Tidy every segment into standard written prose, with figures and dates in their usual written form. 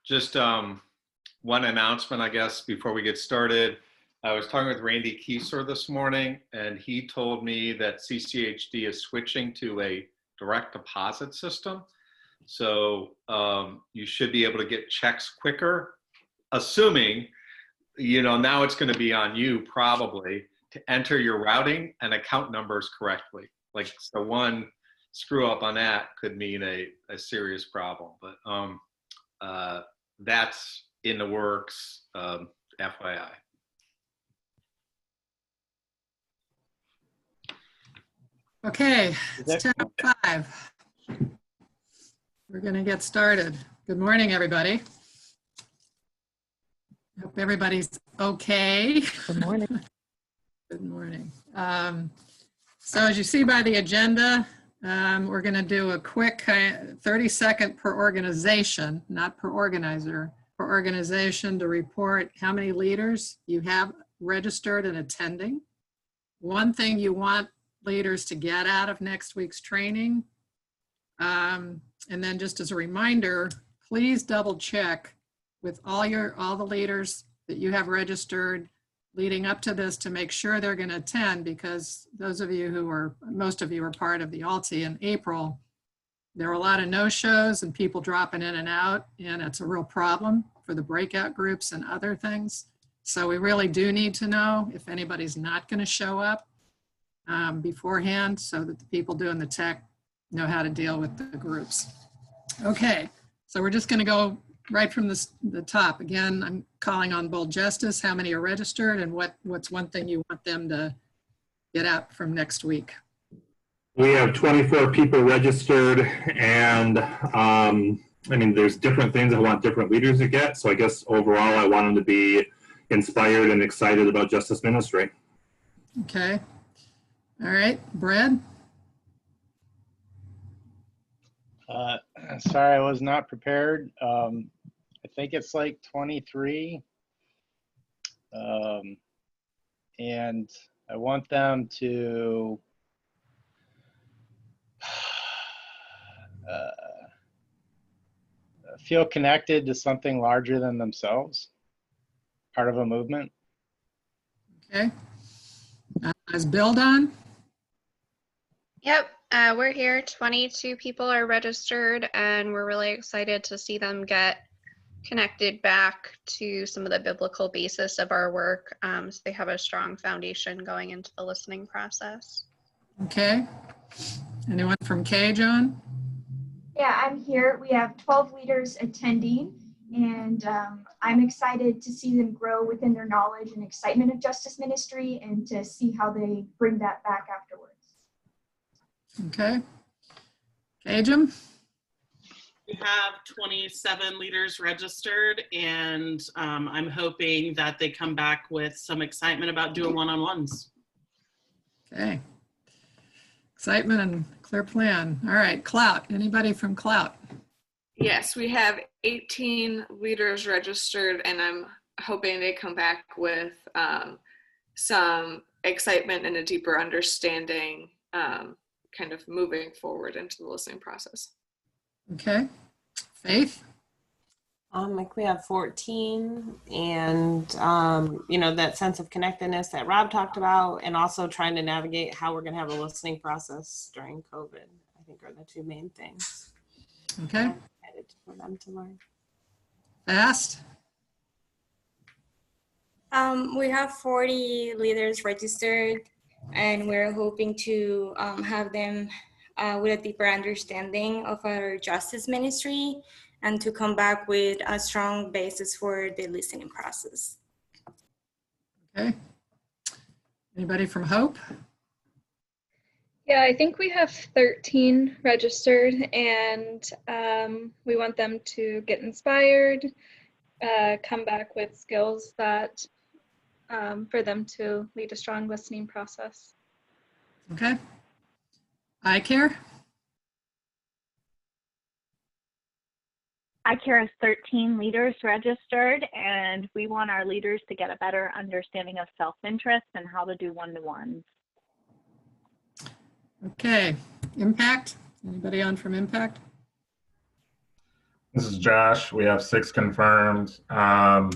Just one announcement, I guess, before we get started. I was talking with Randy Kieser this morning, and he told me that CCHD is switching to a direct deposit system. So you should be able to get checks quicker, assuming, now it's going to be on you probably to enter your routing and account numbers correctly. Like, so one screw up on that could mean a serious problem. But that's in the works, FYI. Okay, it's 10:05. We're going to get started. Good morning, everybody. Hope everybody's okay. Good morning. Good morning. So as you see by the agenda, we're going to do a quick 30-second per organization, not per organizer, per organization to report how many leaders you have registered and attending. One thing you want leaders to get out of next week's training. And then just as a reminder, please double check with all the leaders that you have registered leading up to this to make sure they're going to attend, because those of you most of you are part of the ALTI in April. There are a lot of no-shows and people dropping in and out, and it's a real problem for the breakout groups and other things. So we really do need to know if anybody's not going to show up beforehand, so that the people doing the tech know how to deal with the groups. Okay, so we're just going to go right from the top. Again, I'm calling on Bold Justice, how many are registered, and what's one thing you want them to get out from next week? We have 24 people registered, and there's different things I want different leaders to get. So I guess overall, I want them to be inspired and excited about justice ministry. Okay. All right, Brad? Sorry, I was not prepared. I think it's like 23. And I want them to feel connected to something larger than themselves, part of a movement. Okay. Is Bill done? Yep, we're here. 22 people are registered, and we're really excited to see them get connected back to some of the biblical basis of our work, so they have a strong foundation going into the listening process. Okay. Anyone from K, John? Yeah, I'm here. We have 12 leaders attending, and I'm excited to see them grow within their knowledge and excitement of justice ministry, and to see how they bring that back afterwards. Okay. Jim? We have 27 leaders registered, and I'm hoping that they come back with some excitement about doing one-on-ones. Okay. Excitement and clear plan. All right, Clout. Anybody from Clout? Yes, we have 18 leaders registered, and I'm hoping they come back with some excitement and a deeper understanding, kind of moving forward into the listening process. Okay. Faith? Like we have 14, and that sense of connectedness that Rob talked about, and also trying to navigate how we're going to have a listening process during COVID, I think are the two main things. Okay. I'm excited for them to learn. Fast? We have 40 leaders registered, and we're hoping to have them with a deeper understanding of our justice ministry, and to come back with a strong basis for the listening process. Okay. Anybody from Hope? Yeah, I think we have 13 registered, and we want them to get inspired, come back with skills that for them to lead a strong listening process. Okay. iCare? iCare has 13 leaders registered, and we want our leaders to get a better understanding of self-interest and how to do one-to-ones. Okay. Impact? Anybody on from Impact? This is Josh. We have 6 confirmed. Yeah,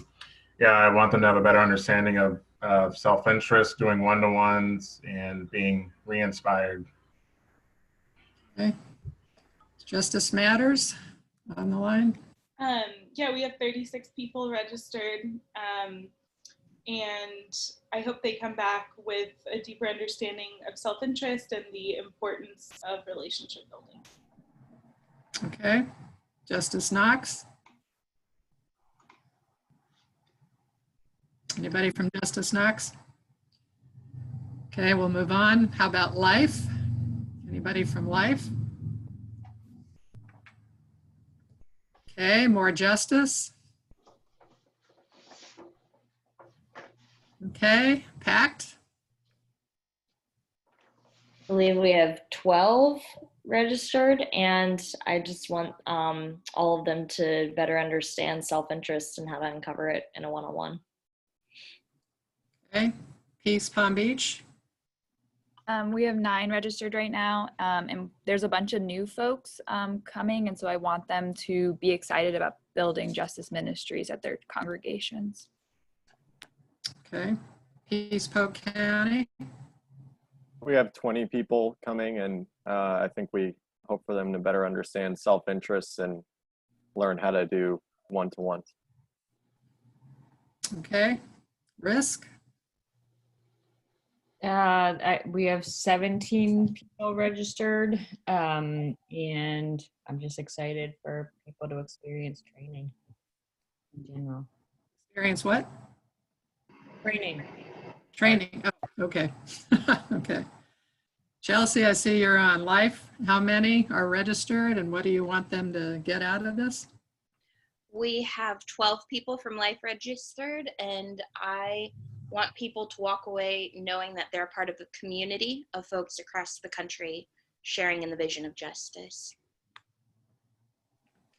I want them to have a better understanding of self-interest, doing one-to-ones, and being re-inspired. Okay. Justice Matters on the line. Yeah, we have 36 people registered, and I hope they come back with a deeper understanding of self-interest and the importance of relationship building. Okay. Justice Knox. Anybody from Justice Knox? Okay, we'll move on. How about Life? Anybody from Life? Okay, More Justice. Okay, PACT. I believe we have 12 registered, and I just want all of them to better understand self-interest and how to uncover it in a one-on-one. Okay, Peace Palm Beach. We have 9 registered right now, and there's a bunch of new folks coming, and so I want them to be excited about building justice ministries at their congregations. Okay, Peace Polk County. We have 20 people coming, and I think we hope for them to better understand self-interest and learn how to do one-to-ones. Okay, Risk. We have 17 people registered, and I'm just excited for people to experience training in general. Experience what? Training. Training. Oh, okay. Okay. Chelsea, I see you're on Life. How many are registered, and what do you want them to get out of this? We have 12 people from Life registered, and I want people to walk away knowing that they're part of a community of folks across the country sharing in the vision of justice.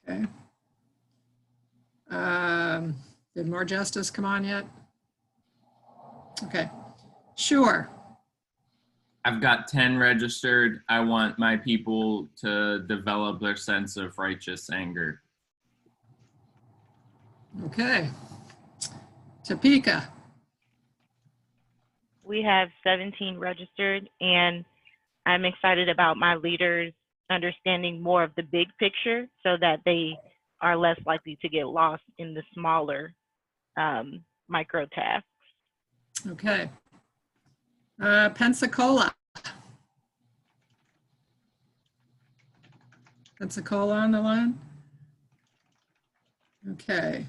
Okay. Did More Justice come on yet? Okay. Sure. I've got 10 registered. I want my people to develop their sense of righteous anger. Okay. Topeka. We have 17 registered, and I'm excited about my leaders understanding more of the big picture so that they are less likely to get lost in the smaller micro tasks. Okay. Pensacola. Pensacola on the line? Okay.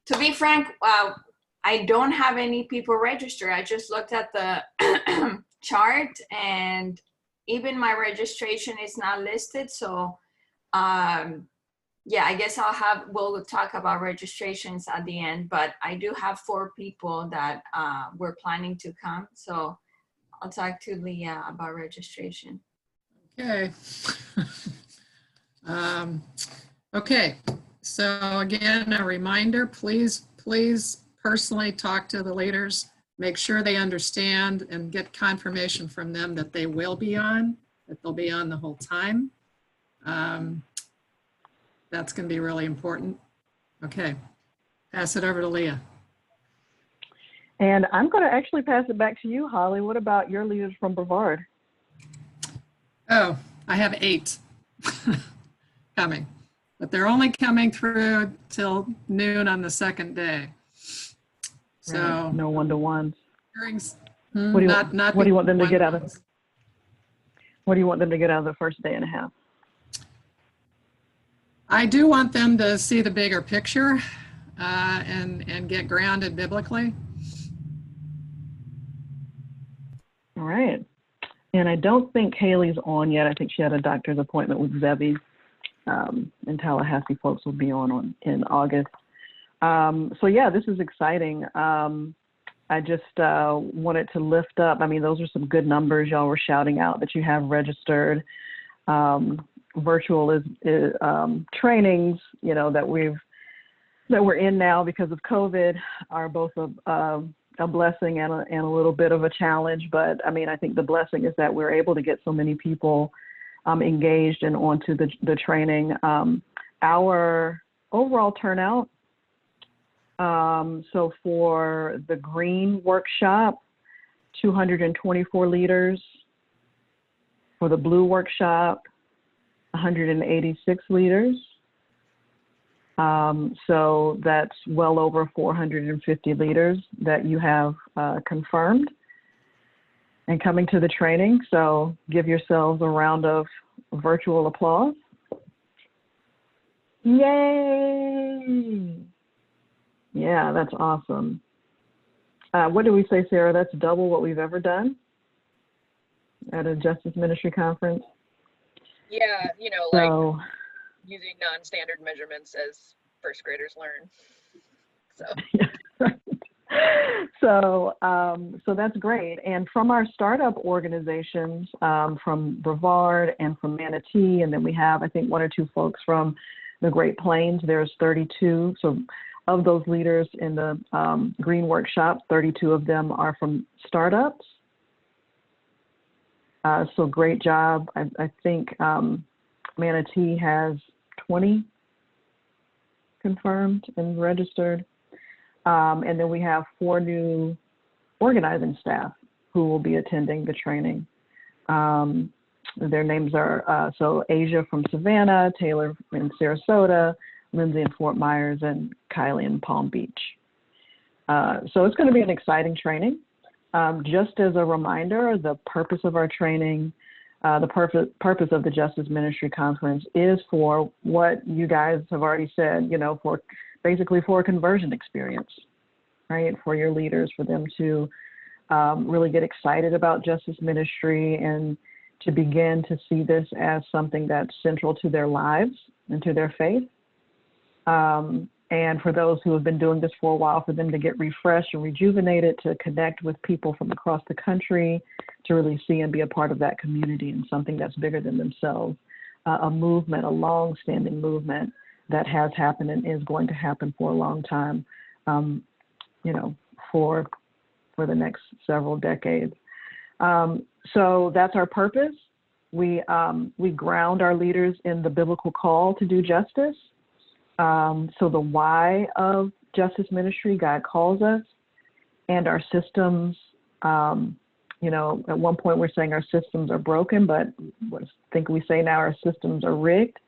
To be frank, I don't have any people registered. I just looked at the chart, and even my registration is not listed. So yeah, I guess we'll talk about registrations at the end, but I do have 4 people that were planning to come. So I'll talk to Leah about registration. Okay. Okay. So again, a reminder, please personally talk to the leaders, make sure they understand and get confirmation from them that they will be on, that they'll be on the whole time. That's going to be really important. Okay. Pass it over to Leah. And I'm going to actually pass it back to you, Holly. What about your leaders from Brevard? Oh, I have 8 coming, but they're only coming through till noon on the second day. So right. No one-to-ones. What What do you want them to get out of? What do you want them to get out of the first day and a half? I do want them to see the bigger picture and get grounded biblically. All right. And I don't think Haley's on yet. I think she had a doctor's appointment with Zebbie. And Tallahassee folks will be on in August. So yeah, this is exciting. I just wanted to lift up, I mean, those are some good numbers y'all were shouting out that you have registered. Virtual is trainings, you know, that we're in now because of COVID are both a blessing and a little bit of a challenge. But I mean, I think the blessing is that we're able to get so many people engaged and onto the training. Our overall turnout, so for the green workshop, 224 leaders. For the blue workshop, 186 leaders. So that's well over 450 leaders that you have confirmed and coming to the training. So give yourselves a round of virtual applause. Yay! Yeah, that's awesome. What do we say, Sarah? That's double what we've ever done at a Justice Ministry conference. Yeah, you know, like using non-standard measurements as first graders learn. So. So that's great. And from our startup organizations, from Brevard and from Manatee, and then we have, I think, 1 or 2 folks from the Great Plains. There's 32. So of those leaders in the Green Workshop, 32 of them are from startups. So great job. I think Manatee has 20 confirmed and registered. And then we have 4 new organizing staff who will be attending the training. Their names are, so Asia from Savannah, Taylor in Sarasota, Lindsay in Fort Myers, and Kylie in Palm Beach. So it's going to be an exciting training. Just as a reminder, the purpose of our training, the purpose of the Justice Ministry Conference is for what you guys have already said, you know, for basically for a conversion experience, right? For your leaders, for them to really get excited about Justice Ministry and to begin to see this as something that's central to their lives and to their faith. And for those who have been doing this for a while, for them to get refreshed and rejuvenated, to connect with people from across the country, to really see and be a part of that community and something that's bigger than themselves. A movement, a long-standing movement that has happened and is going to happen for a long time, you know, for the next several decades. So that's our purpose. We ground our leaders in the biblical call to do justice. So the why of Justice Ministry, God calls us, and our systems, you know, at one point we're saying our systems are broken, but I think we say now our systems are rigged.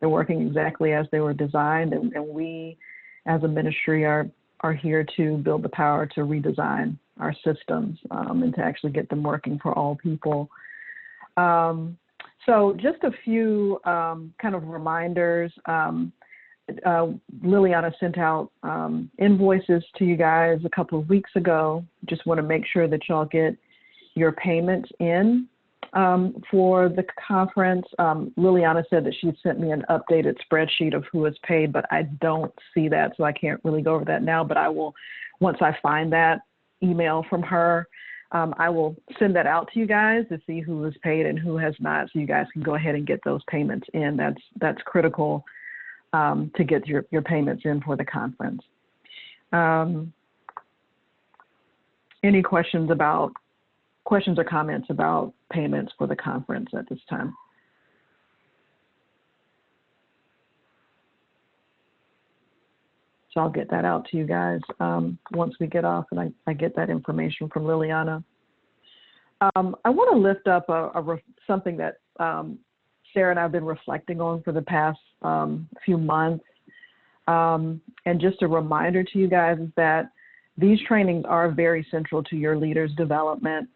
They're working exactly as they were designed, and we as a ministry are here to build the power to redesign our systems and to actually get them working for all people. So just a few kind of reminders. Liliana sent out invoices to you guys a couple of weeks ago. Just want to make sure that y'all get your payments in for the conference. Liliana said that she sent me an updated spreadsheet of who has paid, but I don't see that, so I can't really go over that now, but I will, once I find that email from her, I will send that out to you guys to see who has paid and who has not, so you guys can go ahead and get those payments in. That's critical to get your payments in for the conference. Any questions or comments about payments for the conference at this time? So I'll get that out to you guys once we get off and I get that information from Liliana. I want to lift up something that Sarah and I have been reflecting on for the past few months. And just a reminder to you guys is that these trainings are very central to your leaders' development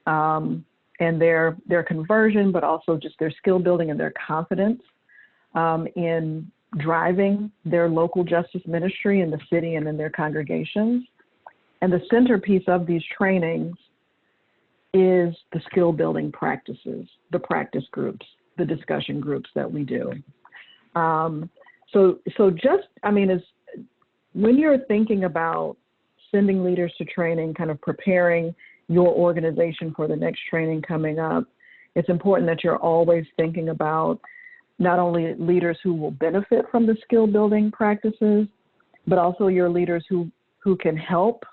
and their conversion, but also just their skill building and their confidence in driving their local justice ministry in the city and in their congregations. And the centerpiece of these trainings is the skill building practices, the practice groups, the discussion groups that we do. So just, I mean, as when you're thinking about sending leaders to training, kind of preparing your organization for the next training coming up, it's important that you're always thinking about not only leaders who will benefit from the skill building practices, but also your leaders who can help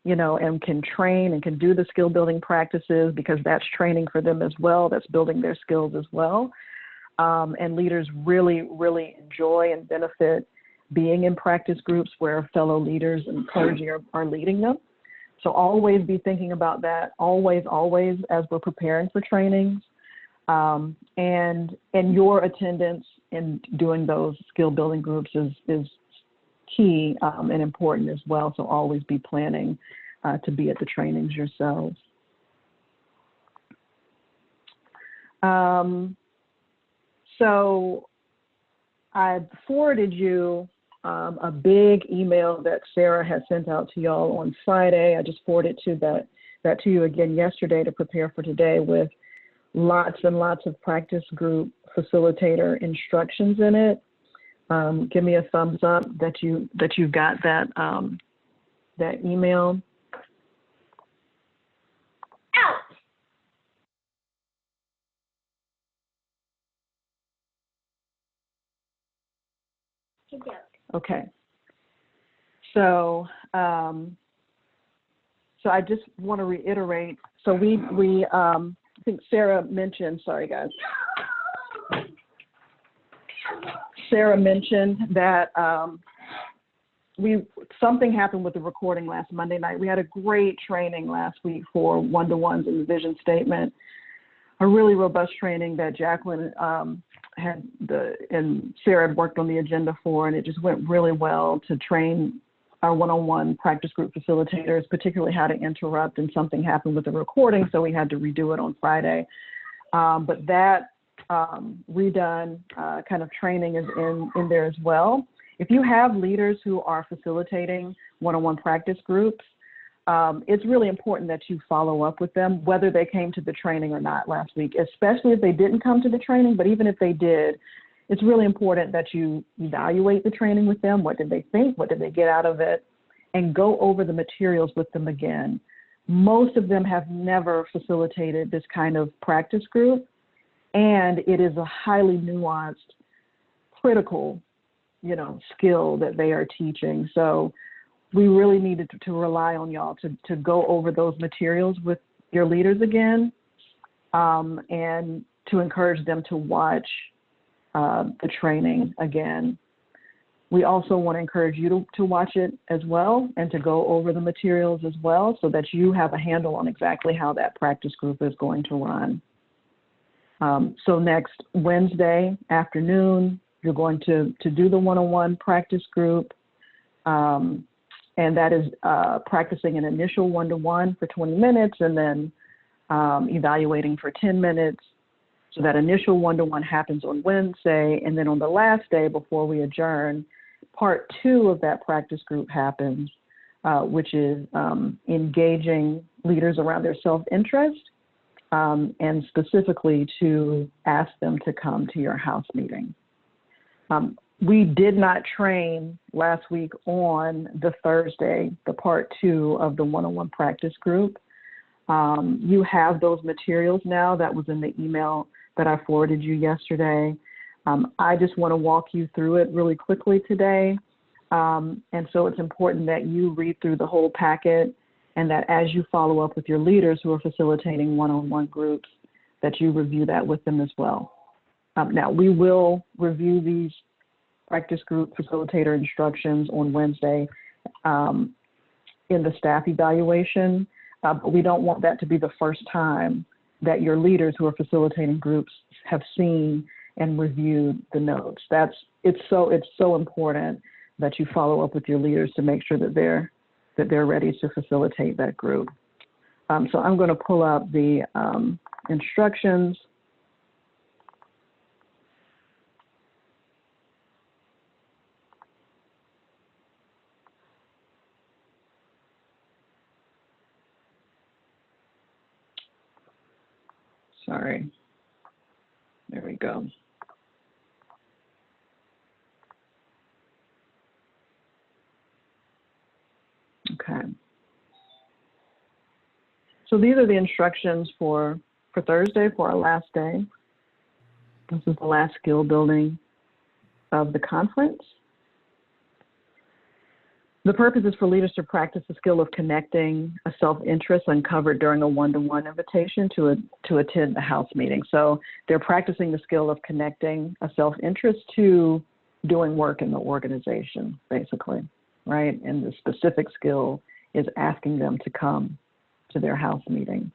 you know, and can train and can do the skill building practices, because that's training for them as well. That's building their skills as well. And leaders really, really enjoy and benefit being in practice groups where fellow leaders and clergy are leading them. So always be thinking about that, always, as we're preparing for trainings. And your attendance in doing those skill building groups is key and important as well. So always be planning to be at the trainings yourselves. So I forwarded you a big email that Sarah had sent out to y'all on Friday. I just forwarded that to you again yesterday to prepare for today, with lots and lots of practice group facilitator instructions in it. Give me a thumbs up that you got that that email. Okay. So so I just want to reiterate. So we I think Sarah mentioned, sorry guys. Sarah mentioned that something happened with the recording last Monday night. We had a great training last week for one-to-ones in the vision statement, a really robust training that Jacqueline and Sarah had worked on the agenda for, and it just went really well to train our one-on-one practice group facilitators, particularly how to interrupt, and something happened with the recording, so we had to redo it on Friday. But that redone kind of training is in there as well. If you have leaders who are facilitating one-on-one practice groups, it's really important that you follow up with them, whether they came to the training or not last week, especially if they didn't come to the training. But even if they did, it's really important that you evaluate the training with them. What did they think? What did they get out of it? And go over the materials with them again. Most of them have never facilitated this kind of practice group, and it is a highly nuanced, critical, you know, skill that they are teaching. So we really needed to rely on y'all to go over those materials with your leaders again, and to encourage them to watch the training again. We also want to encourage you to watch it as well, and to go over the materials as well, so that you have a handle on exactly how that practice group is going to run. So next Wednesday afternoon, you're going to do the one-on-one practice group. And that is practicing an initial one-to-one for 20 minutes, and then evaluating for 10 minutes. So that initial one-to-one happens on Wednesday, and then on the last day before we adjourn, part 2 of that practice group happens, which is engaging leaders around their self-interest, and specifically to ask them to come to your house meeting. We did not train last week on the Thursday, the part 2 of the one-on-one practice group. You have those materials now. That was in the email that I forwarded you yesterday. I just want to walk you through it really quickly today. And so it's important that you read through the whole packet, and that as you follow up with your leaders who are facilitating one-on-one groups, that you review that with them as well. Now, we will review these practice group facilitator instructions on Wednesday in the staff evaluation, but we don't want that to be the first time that your leaders who are facilitating groups have seen and reviewed the notes. It's so important that you follow up with your leaders to make sure that they're ready to facilitate that group. So I'm going to pull up the instructions. Sorry. There we go. Okay. So these are the instructions for Thursday, for our last day. This is the last skill building of the conference. The purpose is for leaders to practice the skill of connecting a self-interest uncovered during a one-to-one invitation to attend the house meeting. So they're practicing the skill of connecting a self-interest to doing work in the organization, basically, right? And the specific skill is asking them to come to their house meeting.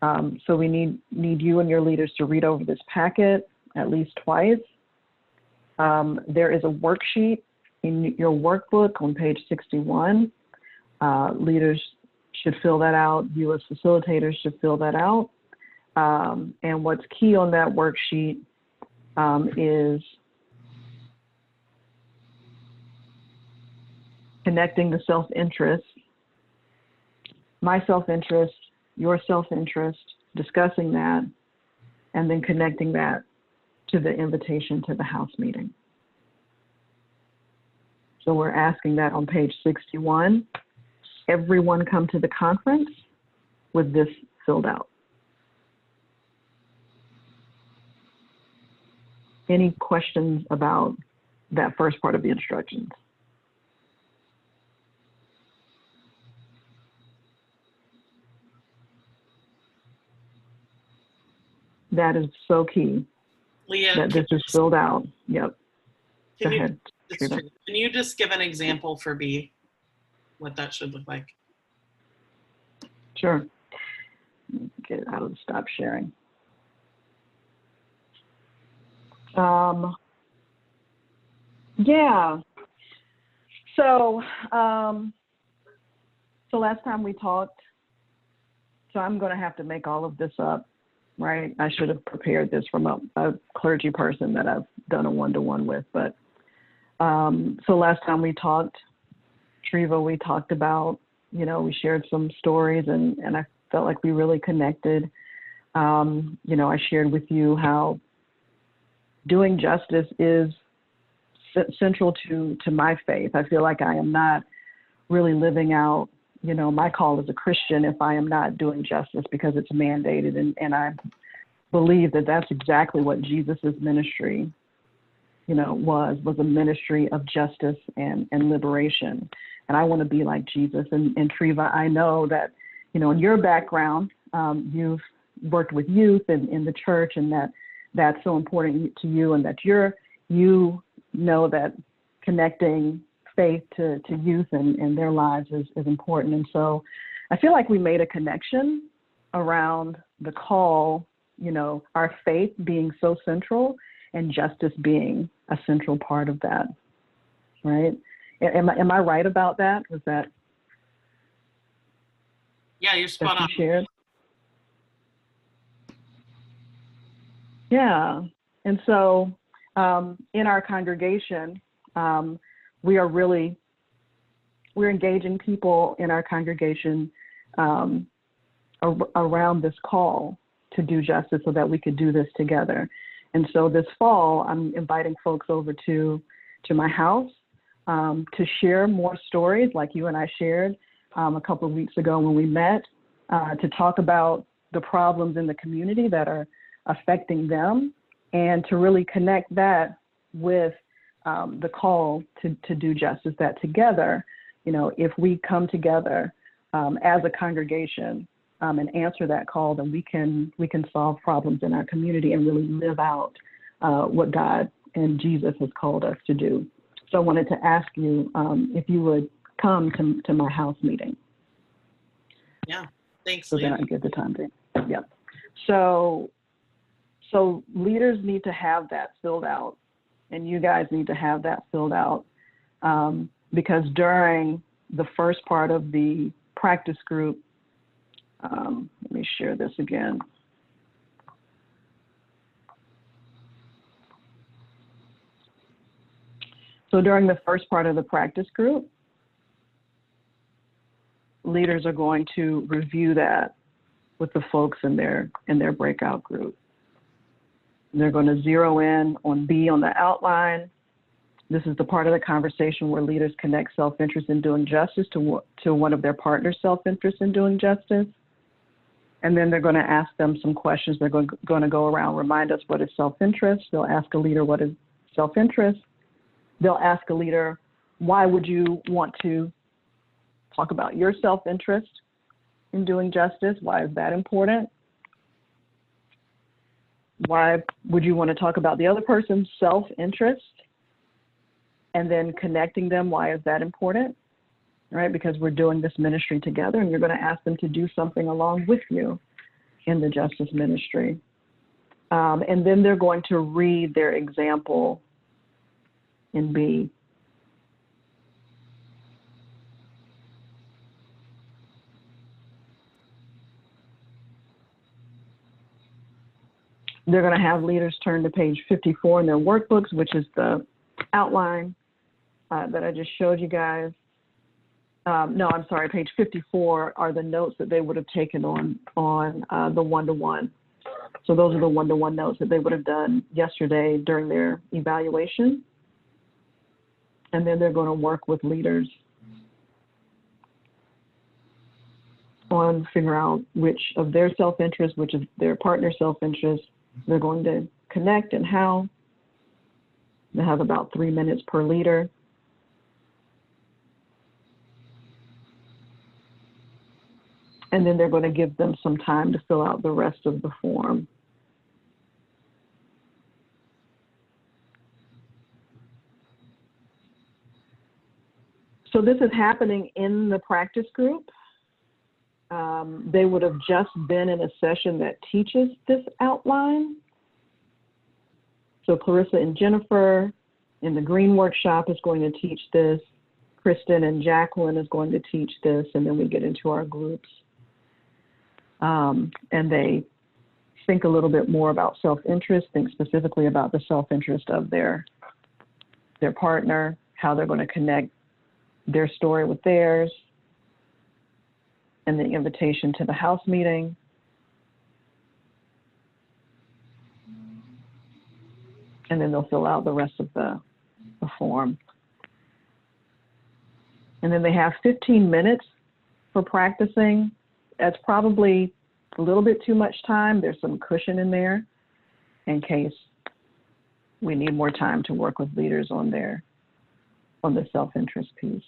So we need you and your leaders to read over this packet at least twice. There is a worksheet in your workbook on page 61. Leaders should fill that out. You as facilitators should fill that out. And what's key on that worksheet is connecting the self-interest, my self-interest, your self-interest, discussing that, and then connecting that to the invitation to the house meeting. So we're asking that on page 61. Everyone come to the conference with this filled out. Any questions about that first part of the instructions? That is so key. Leah, that this is filled out. Yep. Go Can you, ahead. it's true. Can you just give an example for B, what that should look like? Sure. Get out of the stop sharing. Yeah. So, so last time we talked, so I'm going to have to make all of this up, right? I should have prepared this from a clergy person that I've done a one-to-one with, but so last time we talked, Treva, we talked about, you know, we shared some stories and I felt like we really connected. You know, I shared with you how doing justice is central to my faith. I feel like I am not really living out, you know, my call as a Christian if I am not doing justice because it's mandated. And I believe that that's exactly what Jesus's ministry, you know, was a ministry of justice and liberation. And I want to be like Jesus. And Treva, I know that, you know, in your background, you've worked with youth in the church, and that's so important to you, and that you know that connecting faith to youth and their lives is important. And so I feel like we made a connection around the call, you know, our faith being so central and justice being a central part of that, right? Am I right about that? Was that? Yeah, you're spot on. Shared? Yeah, and so in our congregation, we're engaging people in our congregation around this call to do justice so that we could do this together. And so this fall, I'm inviting folks over to my house to share more stories like you and I shared a couple of weeks ago when we met, to talk about the problems in the community that are affecting them, and to really connect that with the call to do justice, that together, you know, if we come together as a congregation and answer that call, then we can solve problems in our community and really live out what God and Jesus has called us to do. So I wanted to ask you if you would come to my house meeting. Yeah, thanks, So Leah. then I get the time to, yeah. So leaders need to have that filled out, and you guys need to have that filled out because during the first part of the practice group, let me share this again. So during the first part of the practice group, leaders are going to review that with the folks in their breakout group. They're going to zero in on B on the outline. This is the part of the conversation where leaders connect self-interest in doing justice to one of their partners' self-interest in doing justice. And then they're going to ask them some questions. They're going to go around, remind us what is self-interest. They'll ask a leader what is self-interest. They'll ask a leader why would you want to talk about your self-interest in doing justice? Why is that important? Why would you want to talk about the other person's self-interest and then connecting them? Why is that important? Right? Because we're doing this ministry together, and you're going to ask them to do something along with you in the justice ministry. And then they're going to read their example in B. They're going to have leaders turn to page 54 in their workbooks, which is the outline that I just showed you guys. No, I'm sorry, page 54 are the notes that they would have taken on the one-to-one. So those are the one-to-one notes that they would have done yesterday during their evaluation. And then they're going to work with leaders on figuring out which of their self-interest, which of their partner's self-interest they're going to connect and how. They have about 3 minutes per leader. And then they're going to give them some time to fill out the rest of the form. So this is happening in the practice group. They would have just been in a session that teaches this outline. So Clarissa and Jennifer in the green workshop is going to teach this. Kristen and Jacqueline is going to teach this, and then we get into our groups. And they think a little bit more about self-interest, think specifically about the self-interest of their partner, how they're going to connect their story with theirs, and the invitation to the house meeting. And then they'll fill out the rest of the form. And then they have 15 minutes for practicing. That's probably a little bit too much time. There's some cushion in there in case we need more time to work with leaders on the self-interest piece.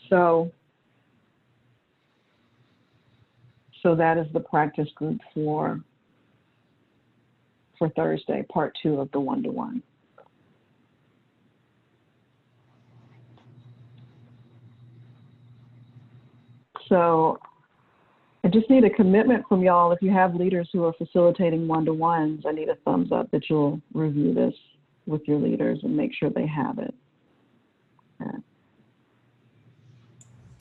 So that is the practice group for Thursday, part 2 of the one-to-one. So I just need a commitment from y'all. If you have leaders who are facilitating one-to-ones, I need a thumbs up that you'll review this with your leaders and make sure they have it. Okay.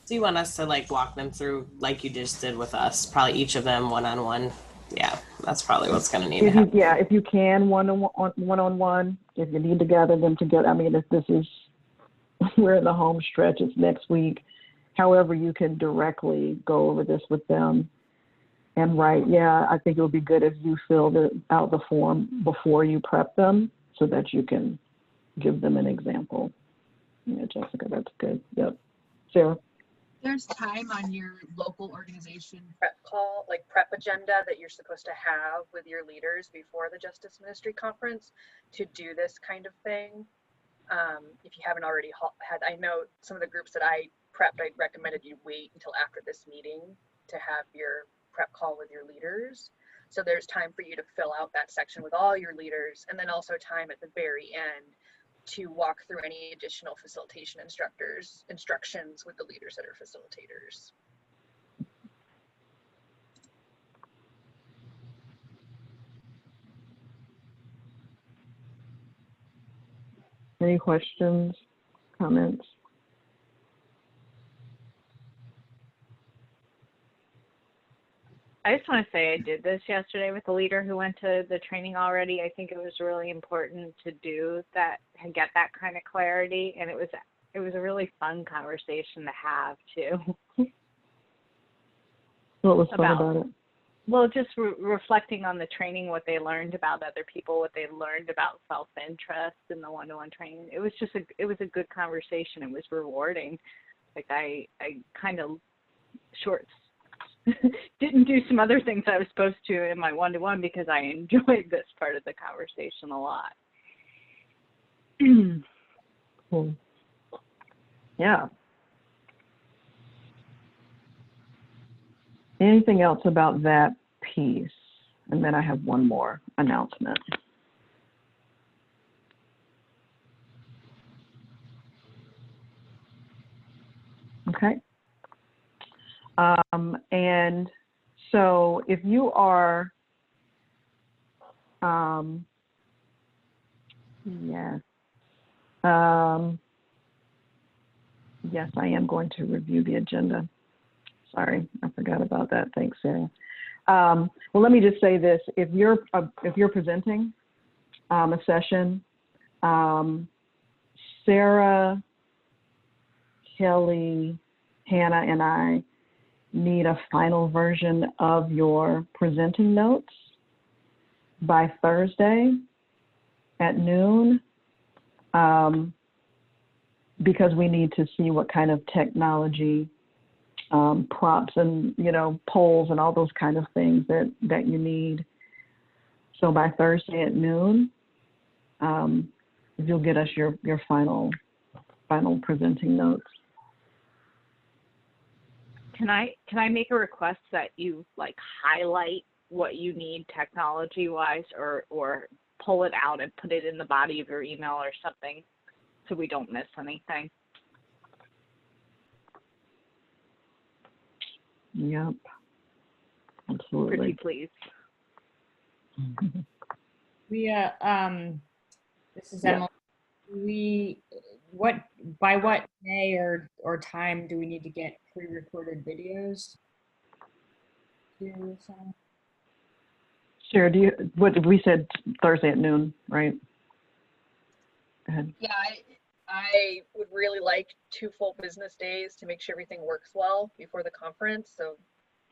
So you want us to like walk them through like you just did with us, probably each of them one-on-one. Yeah, that's probably what's going to need to happen. Yeah, if you can one-on-one, if you need to gather them together. I mean, if this is, we're in the home stretch, it's next week. However, you can directly go over this with them and write, yeah, I think it would be good if you filled out the form before you prep them so that you can give them an example. Yeah, Jessica, that's good. Yep. Sarah? There's time on your local organization prep call, like prep agenda that you're supposed to have with your leaders before the Justice Ministry Conference to do this kind of thing. If you haven't already had, I know some of the groups that I prepped, I recommended you wait until after this meeting to have your prep call with your leaders. So there's time for you to fill out that section with all your leaders, and then also time at the very end to walk through any additional facilitation instructions with the leaders that are facilitators. Any questions, comments? I just want to say I did this yesterday with a leader who went to the training already. I think it was really important to do that and get that kind of clarity. And it was a really fun conversation to have too. What was fun about it? Well, just reflecting on the training, what they learned about other people, what they learned about self-interest in the one-to-one training. It was just it was a good conversation. It was rewarding. Like I kind of shorts. Didn't do some other things I was supposed to in my one-to-one because I enjoyed this part of the conversation a lot. Cool. Yeah. Anything else about that piece? And then I have one more announcement. Okay. And so if you are, yes, yes, I am going to review the agenda. Sorry, I forgot about that. Thanks, Sarah. Well, let me just say this: if you're presenting a session, Sarah, Kelly, Hannah, and I need a final version of your presenting notes by Thursday at noon, because we need to see what kind of technology props and, you know, polls and all those kind of things that you need. So by Thursday at noon, you'll get us your final presenting notes. Can I make a request that you like highlight what you need technology wise, or pull it out and put it in the body of your email or something so we don't miss anything? Yep. Absolutely. Pretty please. This is Emily. By what day or time do we need to get pre-recorded videos? Sure. What we said Thursday at noon, right? Go ahead. Yeah, I would really like 2 full business days to make sure everything works well before the conference. So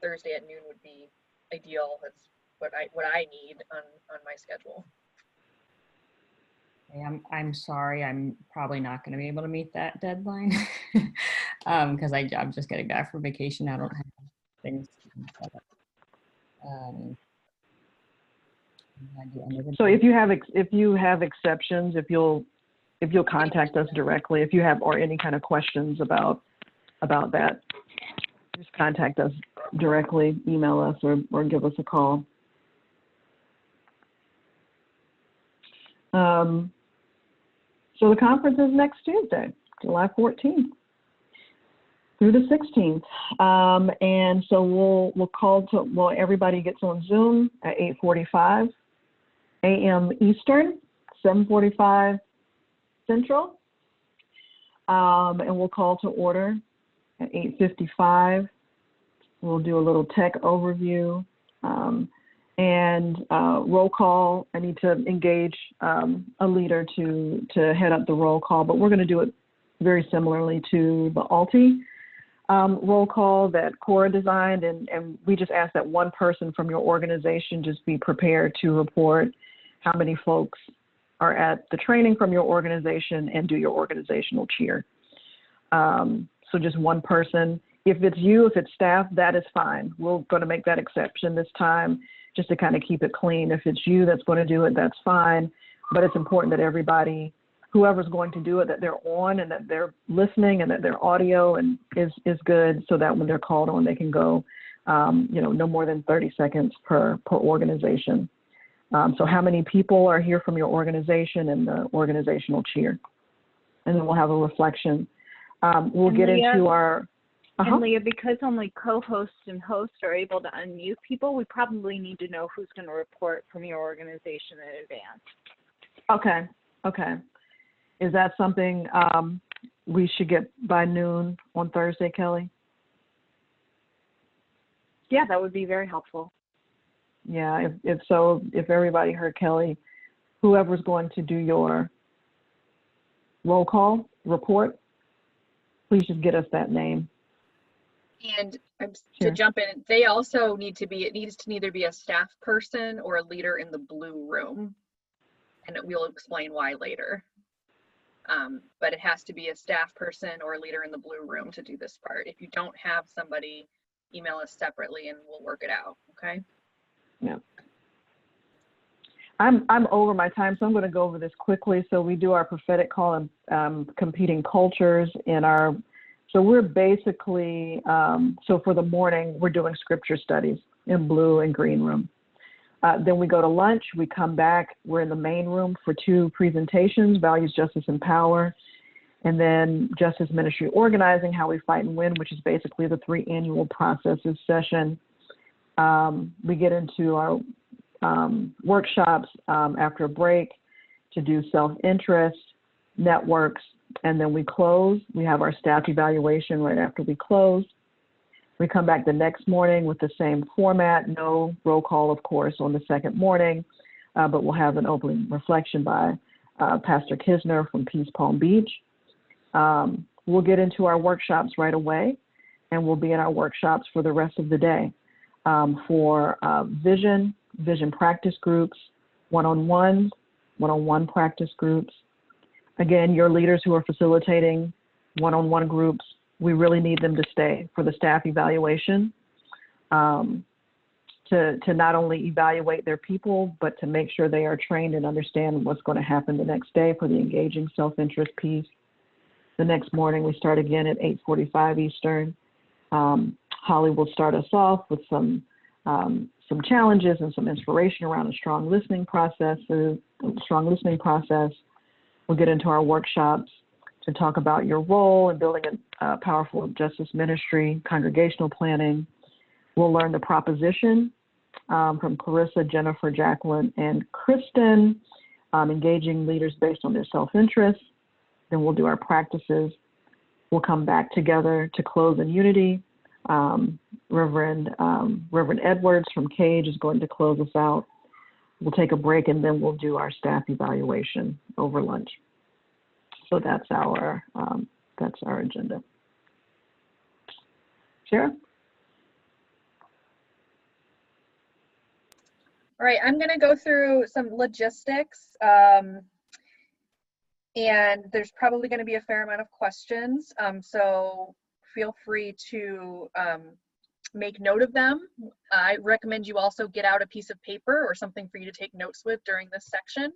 Thursday at noon would be ideal. That's what I need on my schedule. Okay, I'm sorry, I'm probably not going to be able to meet that deadline because I'm just getting back from vacation. I don't have things set up. So if you have exceptions, if you'll contact us directly, if you have or any kind of questions about that, just contact us directly, email us or give us a call. So the conference is next Tuesday, July 14th through the 16th. And so everybody gets on Zoom at 8:45 a.m. Eastern, 7:45 Central. And we'll call to order at 8:55. We'll do a little tech overview. And roll call. I need to engage a leader to head up the roll call, but we're going to do it very similarly to the ALTI roll call that Cora designed, and we just ask that one person from your organization just be prepared to report how many folks are at the training from your organization and do your organizational cheer. So just one person. If it's you, if it's staff, that is fine. We're going to make that exception this time, just to kind of keep it clean. If it's you that's going to do it, that's fine. But it's important that everybody, whoever's going to do it, that they're on and that they're listening and that their audio is good, so that when they're called on, they can go, no more than 30 seconds per organization. So how many people are here from your organization and the organizational cheer? And then we'll have a reflection. We'll get into our... And Leah, because only co-hosts and hosts are able to unmute people, we probably need to know who's going to report from your organization in advance. Okay. Is that something we should get by noon on Thursday, Kelly? Yeah, that would be very helpful. Yeah, if everybody heard Kelly, whoever's going to do your roll call report, please just get us that name. And to jump in, they also need to be, it needs to either be a staff person or a leader in the blue room. And we'll explain why later. But it has to be a staff person or a leader in the blue room to do this part. If you don't have somebody, email us separately and we'll work it out, okay? Yeah. I'm over my time, so I'm going to go over this quickly. So we do our prophetic call and competing cultures in our, so we're basically, so for the morning, we're doing scripture studies in blue and green room. Then we go to lunch, we come back, we're in the main room for 2 presentations, Values, Justice, and Power, and then Justice Ministry Organizing, How We Fight and Win, which is basically the 3 annual processes session. We get into our workshops after a break to do self-interest, networks, and then we close. We have our staff evaluation right after we close. We come back the next morning with the same format, no roll call, of course, on the second morning, but we'll have an opening reflection by Pastor Kisner from Peace Palm Beach. We'll get into our workshops right away, and we'll be in our workshops for the rest of the day for vision practice groups, one-on-one practice groups. Again, your leaders who are facilitating one-on-one groups, we really need them to stay for the staff evaluation to not only evaluate their people, but to make sure they are trained and understand what's going to happen the next day for the engaging self-interest piece. The next morning, we start again at 8:45 Eastern. Holly will start us off with some challenges and some inspiration around a strong listening process. We'll get into our workshops to talk about your role in building a powerful justice ministry, congregational planning. We'll learn the proposition from Clarissa, Jennifer, Jacqueline, and Kristen, engaging leaders based on their self-interest. Then we'll do our practices. We'll come back together to close in unity. Reverend Edwards from Cage is going to close us out. We'll take a break and then we'll do our staff evaluation over lunch. So that's our agenda. Shara? All right, I'm going to go through some logistics, and there's probably going to be a fair amount of questions, so feel free to make note of them. I recommend you also get out a piece of paper or something for you to take notes with during this section.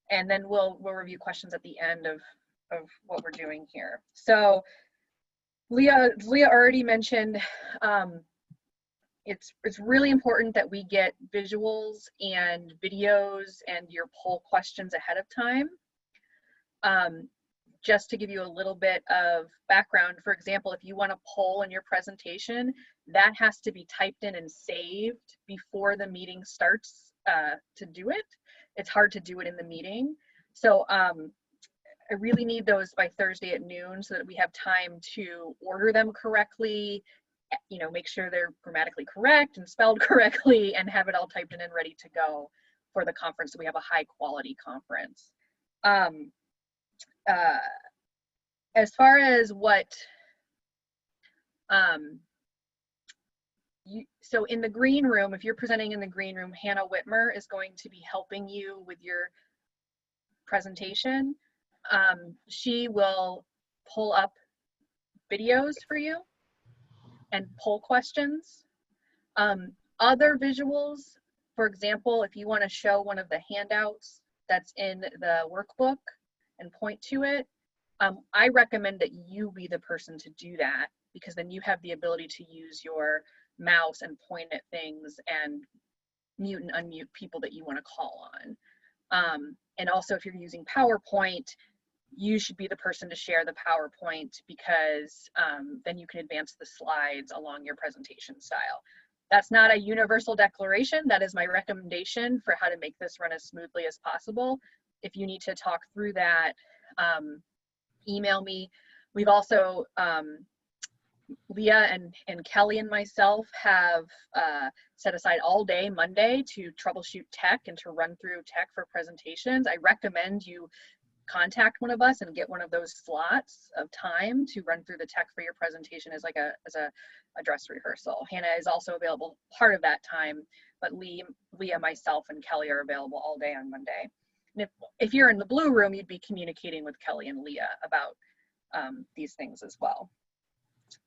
And then we'll review questions at the end of what we're doing here. So Leah already mentioned it's really important that we get visuals and videos and your poll questions ahead of time. Just to give you a little bit of background, for example, if you want to poll in your presentation, that has to be typed in and saved before the meeting starts to do it. It's hard to do it in the meeting. So I really need those by Thursday at noon so that we have time to order them correctly, you know, make sure they're grammatically correct and spelled correctly, and have it all typed in and ready to go for the conference so we have a high quality conference. As far as what, so in the green room, if you're presenting in the green room, Hannah Whitmer is going to be helping you with your presentation. She will pull up videos for you and poll questions. Other visuals, for example, if you want to show one of the handouts that's in the workbook and point to it, I recommend that you be the person to do that, because then you have the ability to use your mouse and point at things and mute and unmute people that you want to call on. And also, if you're using PowerPoint, you should be the person to share the PowerPoint, because then you can advance the slides along your presentation style. That's not a universal declaration. That is my recommendation for how to make this run as smoothly as possible. If you need to talk through that, email me. We've also, Leah and Kelly and myself have set aside all day Monday to troubleshoot tech and to run through tech for presentations. I recommend you contact one of us and get one of those slots of time to run through the tech for your presentation as like as a dress rehearsal. Hannah is also available part of that time, but Leah, myself, and Kelly are available all day on Monday. if you're in the blue room, you'd be communicating with Kelly and Leah about these things as well.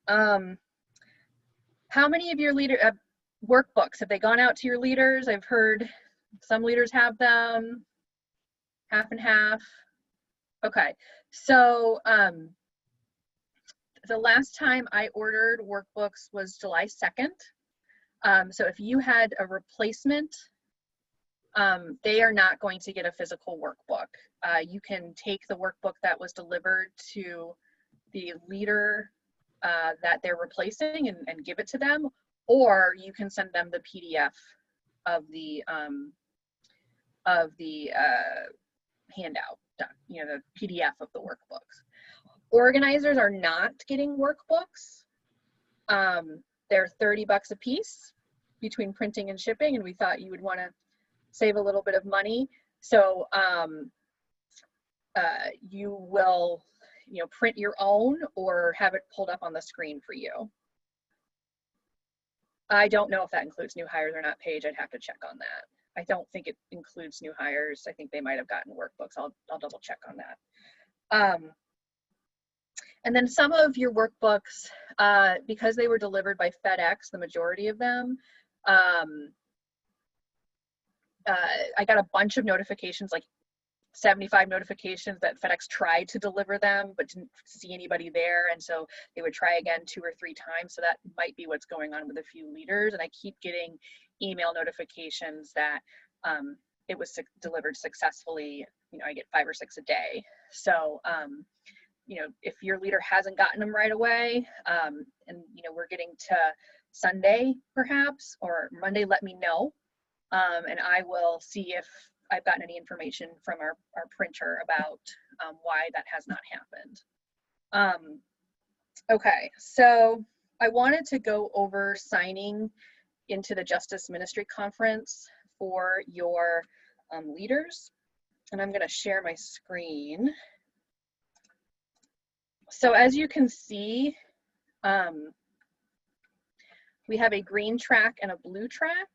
How many of your workbooks, have they gone out to your leaders? I've heard some leaders have them, half and half. Okay, so the last time I ordered workbooks was July 2nd. So if you had a replacement, they are not going to get a physical workbook. You can take the workbook that was delivered to the leader that they're replacing and give it to them, or you can send them the PDF of the handout, the PDF of the workbooks. Organizers are not getting workbooks. They're $30 a piece between printing and shipping, and we thought you would want to save a little bit of money. So you will print your own or have it pulled up on the screen for you. I don't know if that includes new hires or not, Paige. I'd have to check on that. I don't think it includes new hires. I think they might have gotten workbooks. I'll double check on that. And then some of your workbooks, because they were delivered by FedEx, the majority of them, I got a bunch of notifications, like 75 notifications that FedEx tried to deliver them but didn't see anybody there, and so they would try again 2 or 3 times. So that might be what's going on with a few leaders, and I keep getting email notifications that it was delivered successfully. I get 5 or 6 a day. So if your leader hasn't gotten them right away, and we're getting to Sunday perhaps or Monday, let me know, and I will see if I've gotten any information from our printer about why that has not happened. Okay, so I wanted to go over signing into the Justice Ministry Conference for your leaders, and I'm going to share my screen. So as you can see, we have a green track and a blue track.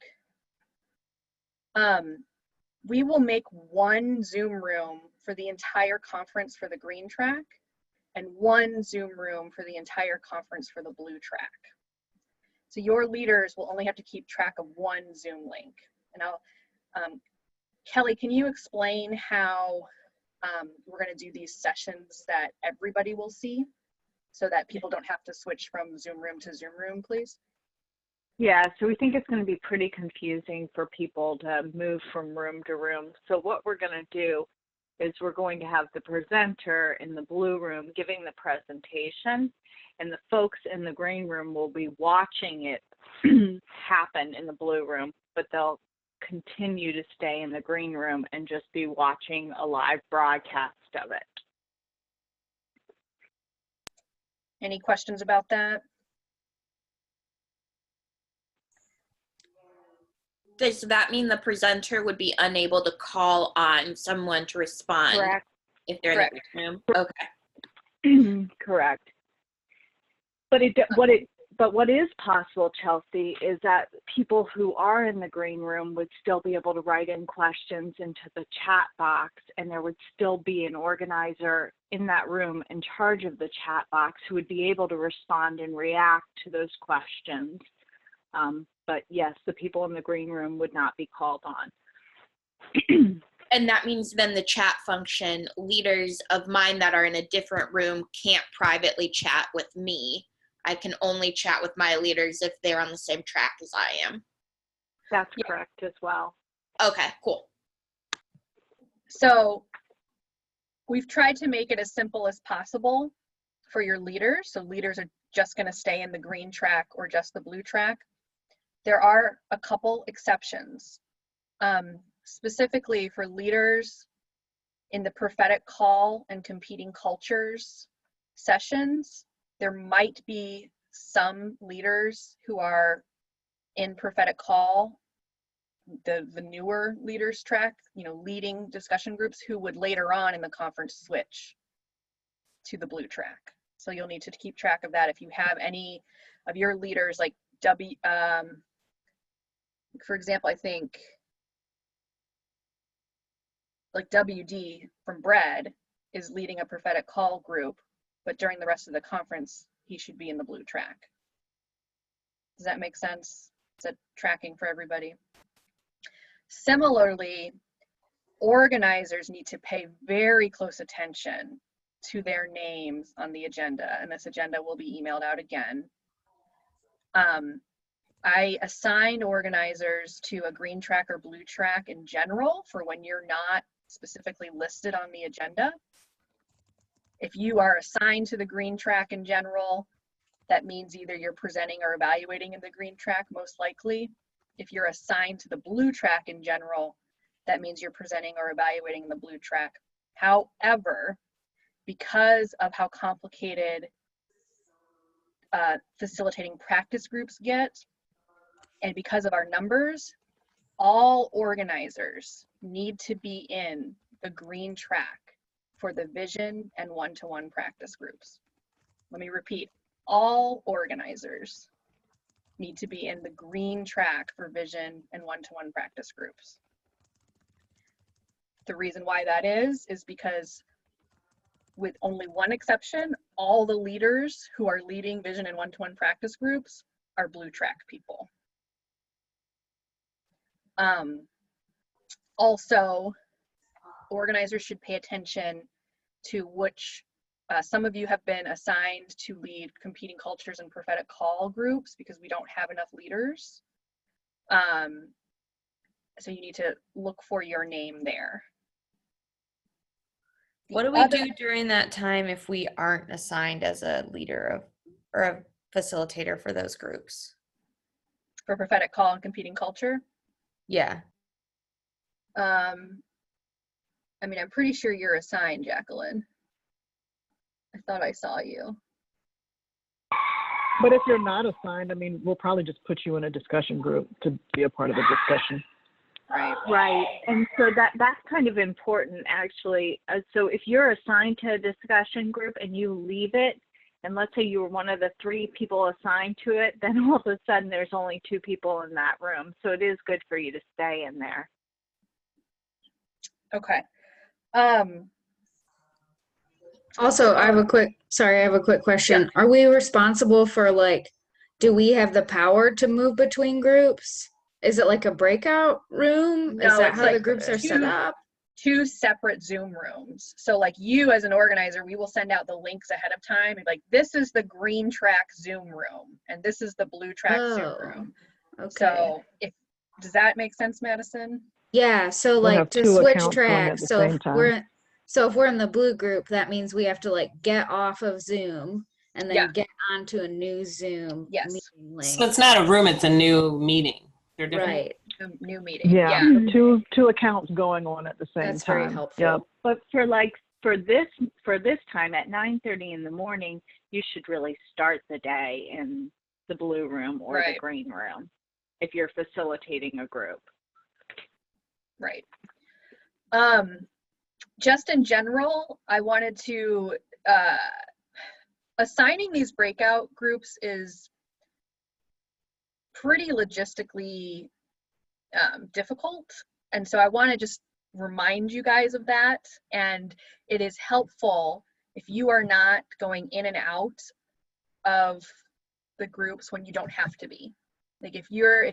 We will make one Zoom room for the entire conference for the green track and one Zoom room for the entire conference for the blue track. So your leaders will only have to keep track of one Zoom link. And Kelly, can you explain how we're going to do these sessions that everybody will see so that people don't have to switch from Zoom room to Zoom room, please? Yeah, so we think it's going to be pretty confusing for people to move from room to room. So what we're going to do is we're going to have the presenter in the blue room giving the presentation, and the folks in the green room will be watching it happen in the blue room, but they'll continue to stay in the green room and just be watching a live broadcast of it. Any questions about that? Does that mean the presenter would be unable to call on someone to respond? Correct. If they're in the room? Okay. Correct. But what is possible, Chelsea, is that people who are in the green room would still be able to write in questions into the chat box, and there would still be an organizer in that room in charge of the chat box who would be able to respond and react to those questions. But yes, the people in the green room would not be called on. And that means then the chat function, leaders of mine that are in a different room can't privately chat with me. I can only chat with my leaders if they're on the same track as I am. That's correct as well. Okay, cool. So we've tried to make it as simple as possible for your leaders. So leaders are just going to stay in the green track or just the blue track. There are a couple exceptions, specifically for leaders in the prophetic call and competing cultures sessions. There might be some leaders who are in prophetic call, the newer leaders track, leading discussion groups, who would later on in the conference switch to the blue track. So you'll need to keep track of that if you have any of your leaders, like for example, I think, like WD from Bread is leading a prophetic call group, but during the rest of the conference, he should be in the blue track. Does that make sense? Is that tracking for everybody? Similarly, organizers need to pay very close attention to their names on the agenda, and this agenda will be emailed out again. I assigned organizers to a green track or blue track in general for when you're not specifically listed on the agenda. If you are assigned to the green track in general, that means either you're presenting or evaluating in the green track, most likely. If you're assigned to the blue track in general, that means you're presenting or evaluating in the blue track. However, because of how complicated facilitating practice groups get, and because of our numbers, all organizers need to be in the green track for the vision and one-to-one practice groups. Let me repeat, all organizers need to be in the green track for vision and one-to-one practice groups. The reason why that is because with only one exception, all the leaders who are leading vision and one-to-one practice groups are blue track people. Also, organizers should pay attention to which, some of you have been assigned to lead competing cultures and prophetic call groups because we don't have enough leaders. So you need to look for your name there. What do we do during that time if we aren't assigned as a leader of or a facilitator for those groups? For prophetic call and competing culture? Yeah. I mean, I'm pretty sure you're assigned, Jacqueline. I thought I saw you. But if you're not assigned, I mean, we'll probably just put you in a discussion group to be a part of the discussion. Right. And so that's kind of important, actually. So if you're assigned to a discussion group and you leave it, and let's say you were one of the 3 people assigned to it, then all of a sudden there's only 2 people in that room. So it is good for you to stay in there. Okay. Also, I have a quick question. Yeah. Are we responsible for, like, do we have the power to move between groups? Is it like a breakup room? No, is that it's how like the groups are set up? 2 separate Zoom rooms. So like you as an organizer, we will send out the links ahead of time. Like, this is the green track Zoom room and this is the blue track Zoom room. Okay. So does that make sense, Madison? Yeah. So like to switch tracks. So if we're in the blue group, that means we have to like get off of Zoom and then get onto a new Zoom meeting link. So it's not a room, it's a new meeting. They're different. Right. New meeting. Yeah. Two accounts going on at the same time. That's very helpful. Yep. But for this time at 9:30 in the morning, you should really start the day in the blue room or the green room if you're facilitating a group. Right. Just in general, I wanted to assigning these breakout groups is pretty logistically difficult, and so I want to just remind you guys of that. And it is helpful if you are not going in and out of the groups when you don't have to be. Like if you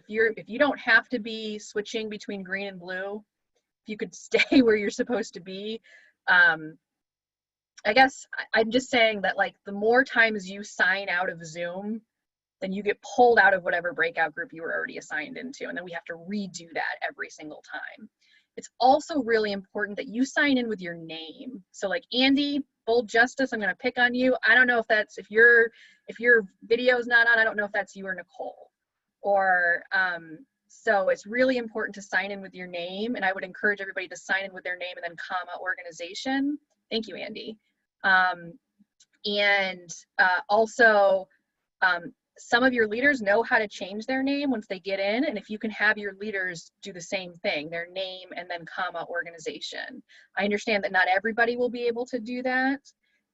don't have to be switching between green and blue, if you could stay where you're supposed to be. I guess I'm just saying that, like, the more times you sign out of Zoom, then you get pulled out of whatever breakout group you were already assigned into, and then we have to redo that every single time. It's also really important that you sign in with your name. So like Andy, Bold Justice, I'm gonna pick on you. I don't know if that's, if your video's not on, I don't know if that's you or Nicole. Or, so it's really important to sign in with your name, and I would encourage everybody to sign in with their name and then comma organization. Thank you, Andy. Also, some of your leaders know how to change their name once they get in, and if you can have your leaders do the same thing, their name and then comma organization. I understand that not everybody will be able to do that,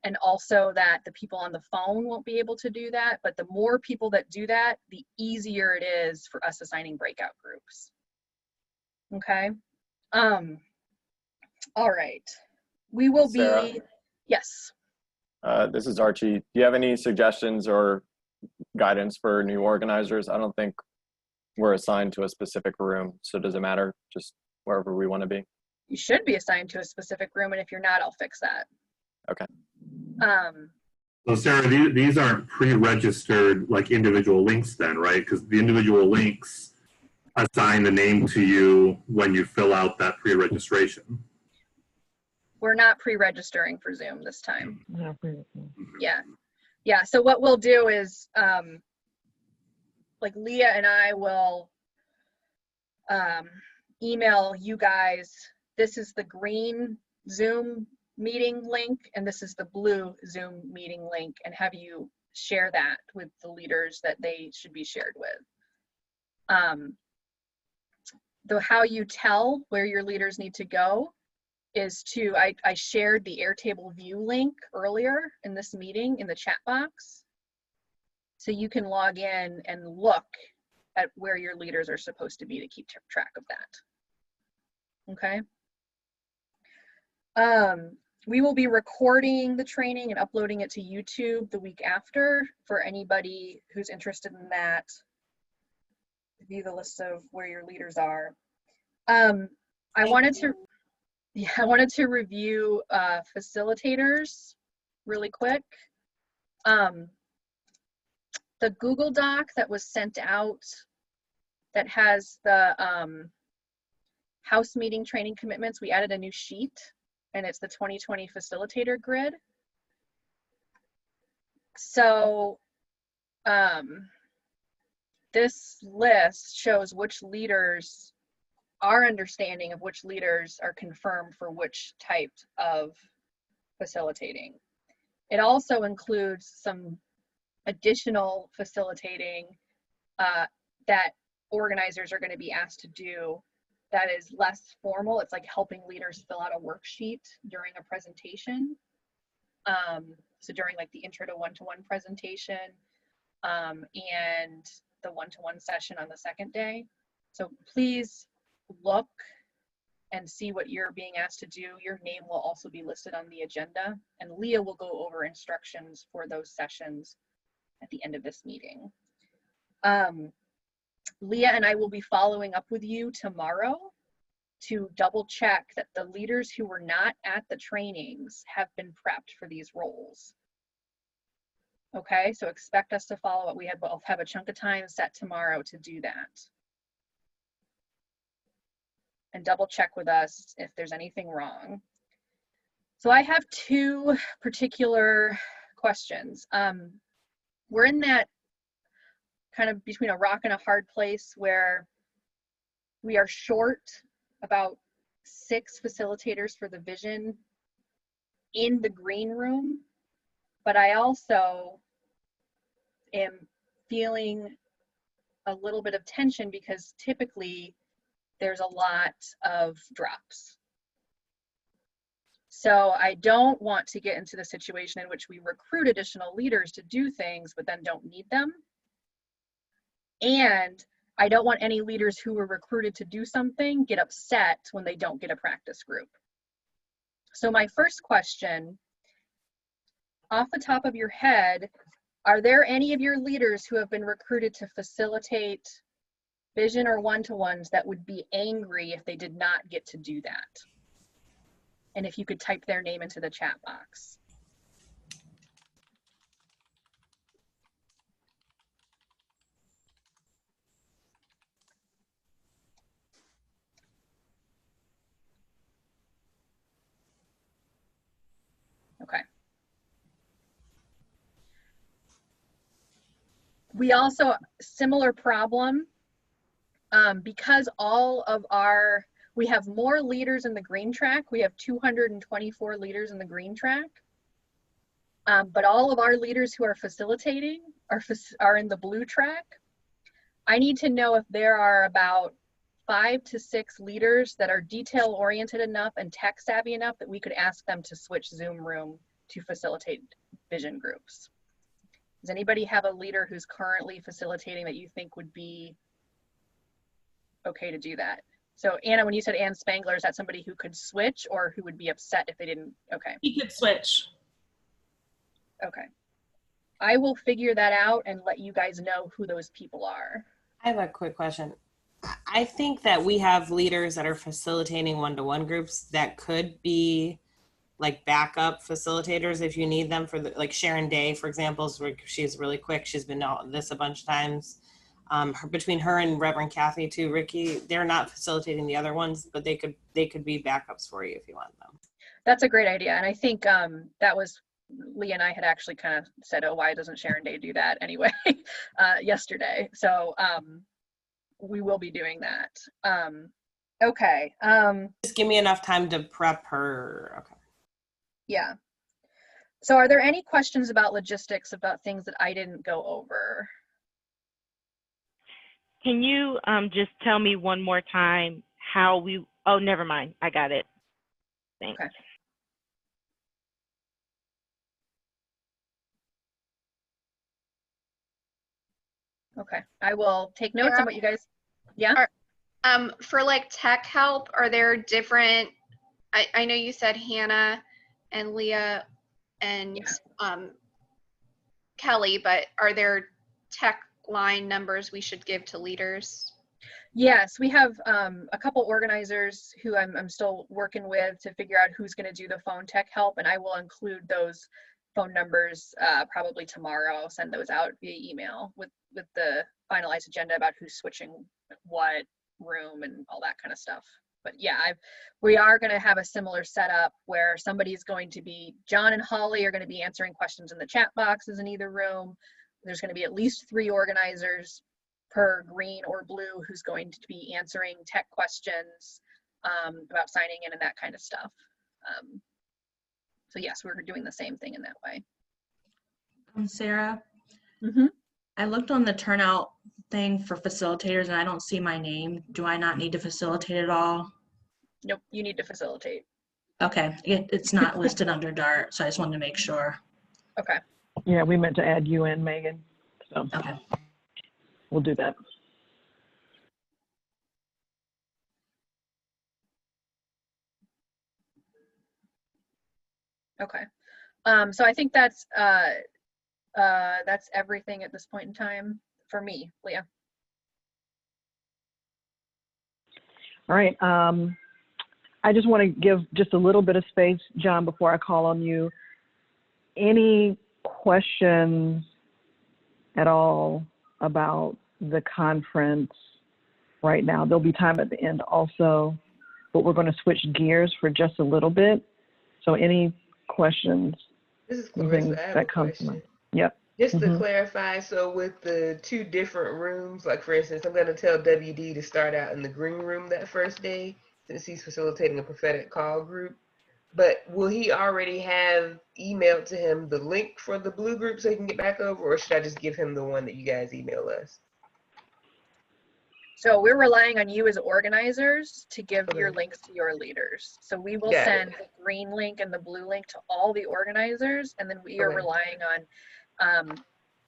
and also that the people on the phone won't be able to do that, but the more people that do that, the easier it is for us assigning breakout groups. Okay. All right. We will Sarah? be, yes. This is Archie. Do you have any suggestions or guidance for new organizers? I don't think we're assigned to a specific room, so does it matter? Just wherever we want to be? You should be assigned to a specific room, and if you're not, I'll fix that. Okay. So Sarah, these aren't pre-registered like individual links then, right? Because the individual links assign the name to you when you fill out that pre-registration. We're not pre-registering for Zoom this time. Yeah, Yeah. Yeah, so what we'll do is, like Leah and I will email you guys, this is the green Zoom meeting link, and this is the blue Zoom meeting link, and have you share that with the leaders that they should be shared with. How you tell where your leaders need to go is to, I shared the Airtable view link earlier in this meeting in the chat box. So you can log in and look at where your leaders are supposed to be to keep track of that. Okay. We will be recording the training and uploading it to YouTube the week after for anybody who's interested in that. View the list of where your leaders are. I wanted to review facilitators really quick. The Google Doc that was sent out that has the house meeting training commitments, we added a new sheet, and it's the 2020 facilitator grid. So this list shows which leaders, our understanding of which leaders are confirmed for which type of facilitating. It also includes some additional facilitating that organizers are going to be asked to do that is less formal. It's like helping leaders fill out a worksheet during a presentation. So during like the intro to one-to-one presentation and the one-to-one session on the second day. So please look and see what you're being asked to do. Your name will also be listed on the agenda, and Leah will go over instructions for those sessions at the end of this meeting. Leah and I will be following up with you tomorrow to double check that the leaders who were not at the trainings have been prepped for these roles. Okay, so expect us to follow up. We'll have a chunk of time set tomorrow to do that. And double check with us if there's anything wrong. So I have two particular questions. We're in that kind of between a rock and a hard place where we are short about 6 facilitators for the vision in the green room, but I also am feeling a little bit of tension because typically there's a lot of drops. So I don't want to get into the situation in which we recruit additional leaders to do things, but then don't need them. And I don't want any leaders who were recruited to do something get upset when they don't get a practice group. So my first question, off the top of your head, are there any of your leaders who have been recruited to facilitate vision or one-to-ones that would be angry if they did not get to do that? And if you could type their name into the chat box. Okay. We also, similar problem, because all of our, we have more leaders in the green track. We have 224 leaders in the green track. But all of our leaders who are facilitating are in the blue track. I need to know if there are about 5 to 6 leaders that are detail oriented enough and tech savvy enough that we could ask them to switch Zoom room to facilitate vision groups. Does anybody have a leader who's currently facilitating that you think would be okay to do that? So Anna, when you said Ann Spangler, is that somebody who could switch or who would be upset if they didn't? Okay. He could switch. Okay. I will figure that out and let you guys know who those people are. I have a quick question. I think that we have leaders that are facilitating one-to-one groups that could be like backup facilitators if you need them for like Sharon Day, for example, she's really quick. She's been on this a bunch of times. Between her and Reverend Kathy too, Ricky, they're not facilitating the other ones, but they could be backups for you if you want them. That's a great idea. And I think that was Leah and I had actually kind of said, oh, why doesn't Sharon Day do that anyway yesterday? So we will be doing that. Okay. Just give me enough time to prep her. Okay. Yeah. So are there any questions about logistics, about things that I didn't go over? Can you just tell me one more time how we, oh, never mind. I got it. Thanks. Okay. Okay, I will take notes on what you guys, yeah? For like tech help, are there different, I know you said Hannah and Leah and Kelly, but are there tech line numbers we should give to leaders? Yes, we have a couple organizers who I'm still working with to figure out who's going to do the phone tech help, and I will include those phone numbers probably tomorrow. I'll send those out via email with the finalized agenda about who's switching what room and all that kind of stuff. But yeah, we are going to have a similar setup where somebody's going to be, John and Holly are going to be answering questions in the chat boxes in either room. There's going to be at least 3 organizers per green or blue who's going to be answering tech questions about signing in and that kind of stuff. So yes, we're doing the same thing in that way. Sarah, Mm-hmm. I looked on the turnout thing for facilitators and I don't see my name. Do I not need to facilitate at all? Nope, you need to facilitate. Okay, it's not listed under DART, so I just wanted to make sure. Okay. Yeah, we meant to add you in, Megan. So okay, we'll do that. Okay. So I think that's everything at this point in time for me, Leah. All right. I just want to give just a little bit of space, John, before I call on you. Any questions at all about the conference right now? There'll be time at the end also, but we're going to switch gears for just a little bit. So any questions? This is Clarissa. I have a question. Yep. Just to clarify, so with the 2 different rooms, like for instance, I'm going to tell WD to start out in the green room that first day since he's facilitating a prophetic call group. But will he already have emailed to him the link for the blue group so he can get back over, or should I just give him the one that you guys email us? So we're relying on you as organizers to give your links to your leaders. So we will send the green link and the blue link to all the organizers, and then we are relying on,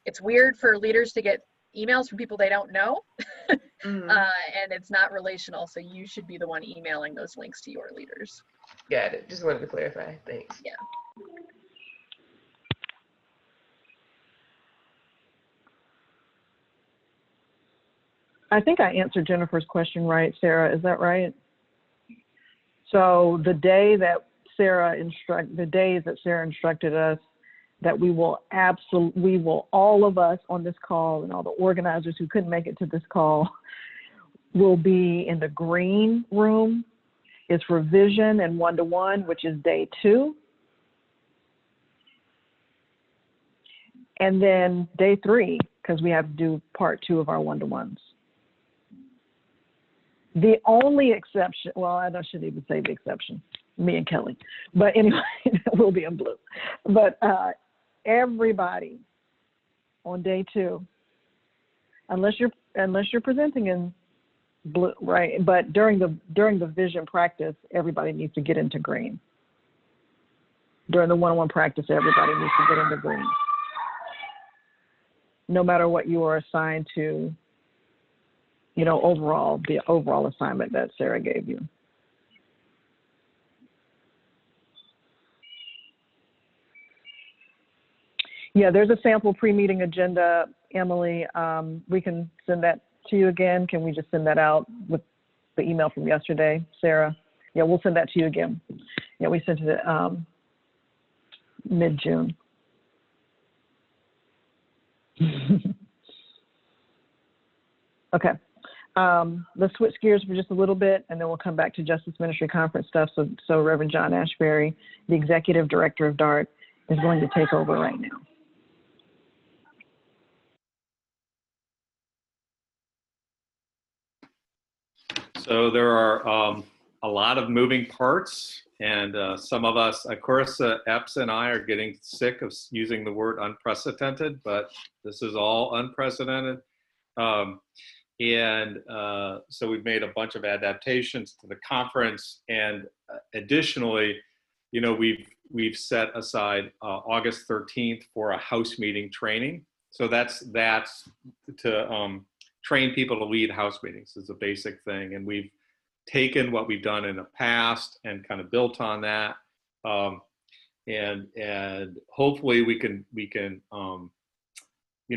it's weird for leaders to get emails from people they don't know, and it's not relational, so you should be the one emailing those links to your leaders. Got it. Just wanted to clarify. Thanks. Yeah. I think I answered Jennifer's question right, Sarah. Is that right? So the day that Sarah instructed us that we will all of us on this call and all the organizers who couldn't make it to this call will be in the green room. It's revision and one-to-one, which is day 2. And then day 3, because we have to do part 2 of our one-to-ones. The only exception, well, I shouldn't even say the exception, me and Kelly, but anyway, we'll be in blue. But everybody on day 2, unless you're presenting in blue, right? But during the vision practice, everybody needs to get into green. During the one-on-one practice, everybody needs to get into green. No matter what you are assigned to you know, overall, the overall assignment that Sarah gave you. Yeah, there's a sample pre-meeting agenda, Emily. We can send that to you again. Can we just send that out with the email from yesterday, Sarah? Yeah, we'll send that to you again. Yeah, we sent it mid-June. Okay. Let's switch gears for just a little bit, and then we'll come back to Justice Ministry Conference stuff. So Reverend John Ashbury, the Executive Director of DART, is going to take over right now. So there are a lot of moving parts, and some of us, of course, Epps and I are getting sick of using the word unprecedented, but this is all unprecedented. So we've made a bunch of adaptations to the conference, and additionally, you know, we've set aside August 13th for a House meeting training. So that's to train people to lead House meetings is a basic thing, and we've taken what we've done in the past and kind of built on that, and hopefully we can you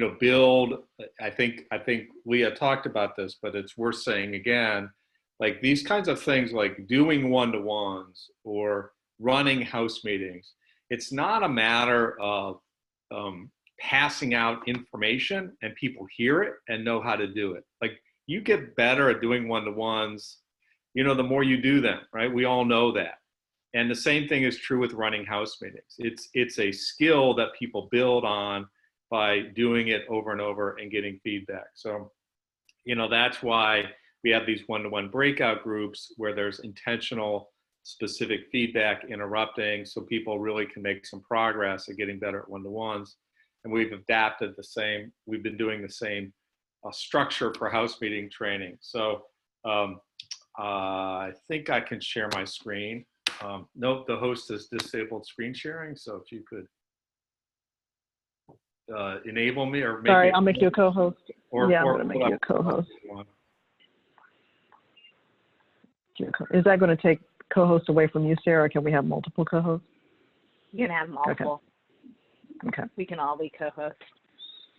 know, build. I think Leah talked about this, but it's worth saying again, like these kinds of things, like doing one-to-ones or running House meetings. It's not a matter of passing out information and people hear it and know how to do it. Like you get better at doing one-to-ones, you know, the more you do them, right? We all know that. And the same thing is true with running House meetings. It's a skill that people build on by doing it over and over and getting feedback. So, you know, that's why we have these one-to-one breakout groups where there's intentional, specific feedback interrupting so people really can make some progress at getting better at one-to-ones. And we've adapted the same, we've been doing the same structure for House meeting training. So I think I can share my screen. Note the host has disabled screen sharing, so if you could enable me or make Sorry, me, I'll make you a co-host. Yeah, I'm or going to make you a co-host. Is that going to take co-host away from you, Sarah, or can we have multiple co-hosts? You can have multiple. Okay. We can all be co-hosts.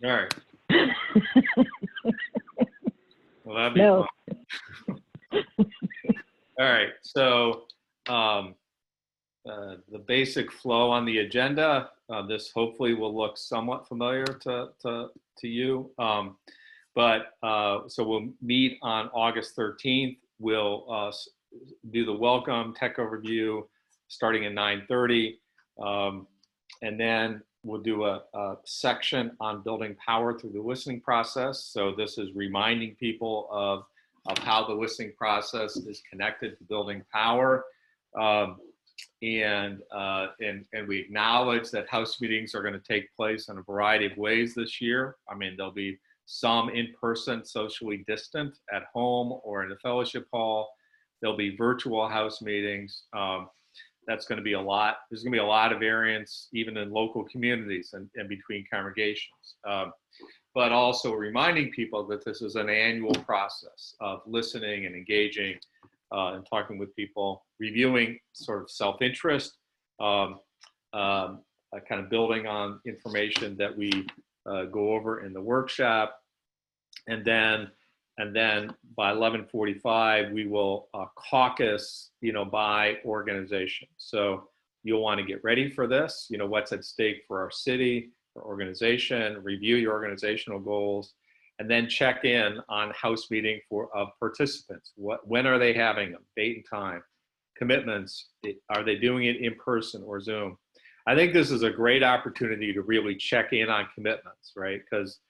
All right. Well, that'd be fun. All right. So the basic flow on the agenda, this hopefully will look somewhat familiar to you. So we'll meet on August 13th. We'll do the welcome tech overview starting at 9:30. And then we'll do a section on building power through the listening process. So this is reminding people of how the listening process is connected to building power. And we acknowledge that House meetings are going to take place in a variety of ways this year. I mean, there'll be some in-person, socially distant at home or in a fellowship hall. There'll be virtual House meetings. That's going to be a lot. There's going to be a lot of variance even in local communities and between congregations. But also reminding people that this is an annual process of listening and engaging and talking with people, reviewing sort of self-interest, kind of building on information that we go over in the workshop. And then by 11:45, we will caucus, you know, by organization. So you'll want to get ready for this, you know, what's at stake for our city, our organization, review your organizational goals, and then check in on House meeting for participants. When are they having them? Date and time. Commitments, are they doing it in person or Zoom? I think this is a great opportunity to really check in on commitments, right? Because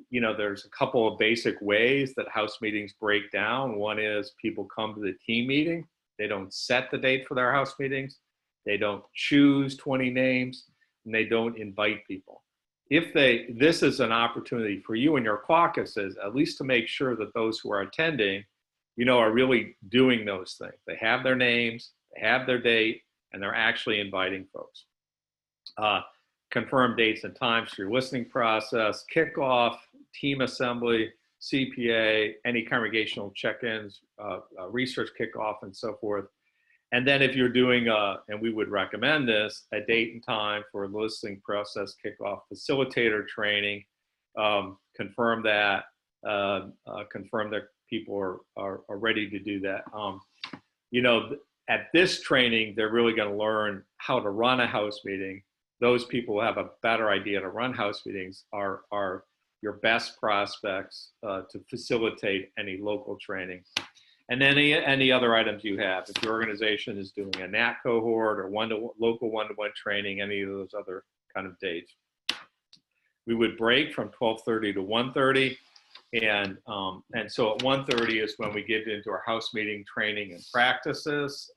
you know, there's a couple of basic ways that House meetings break down. One is people come to the team meeting. They don't set the date for their House meetings. They don't choose 20 names, and they don't invite people. This is an opportunity for you and your caucuses, at least to make sure that those who are attending, you know, are really doing those things. They have their names, they have their date, and they're actually inviting folks. Confirm dates and times for your listening process, kickoff, team assembly, CPA, any congregational check-ins, research kickoff, and so forth. And then if you're doing, and we would recommend this, a date and time for listening process kickoff facilitator training, confirm that people are ready to do that. You know, at this training, they're really going to learn how to run a house meeting. Those people who have a better idea to run house meetings are your best prospects to facilitate any local training. And any other items you have. If your organization is doing a NAT cohort or local one-to-one training, any of those other kind of dates. We would break from 12:30 to 1:30. And so at 1:30 is when we get into our house meeting training and practices.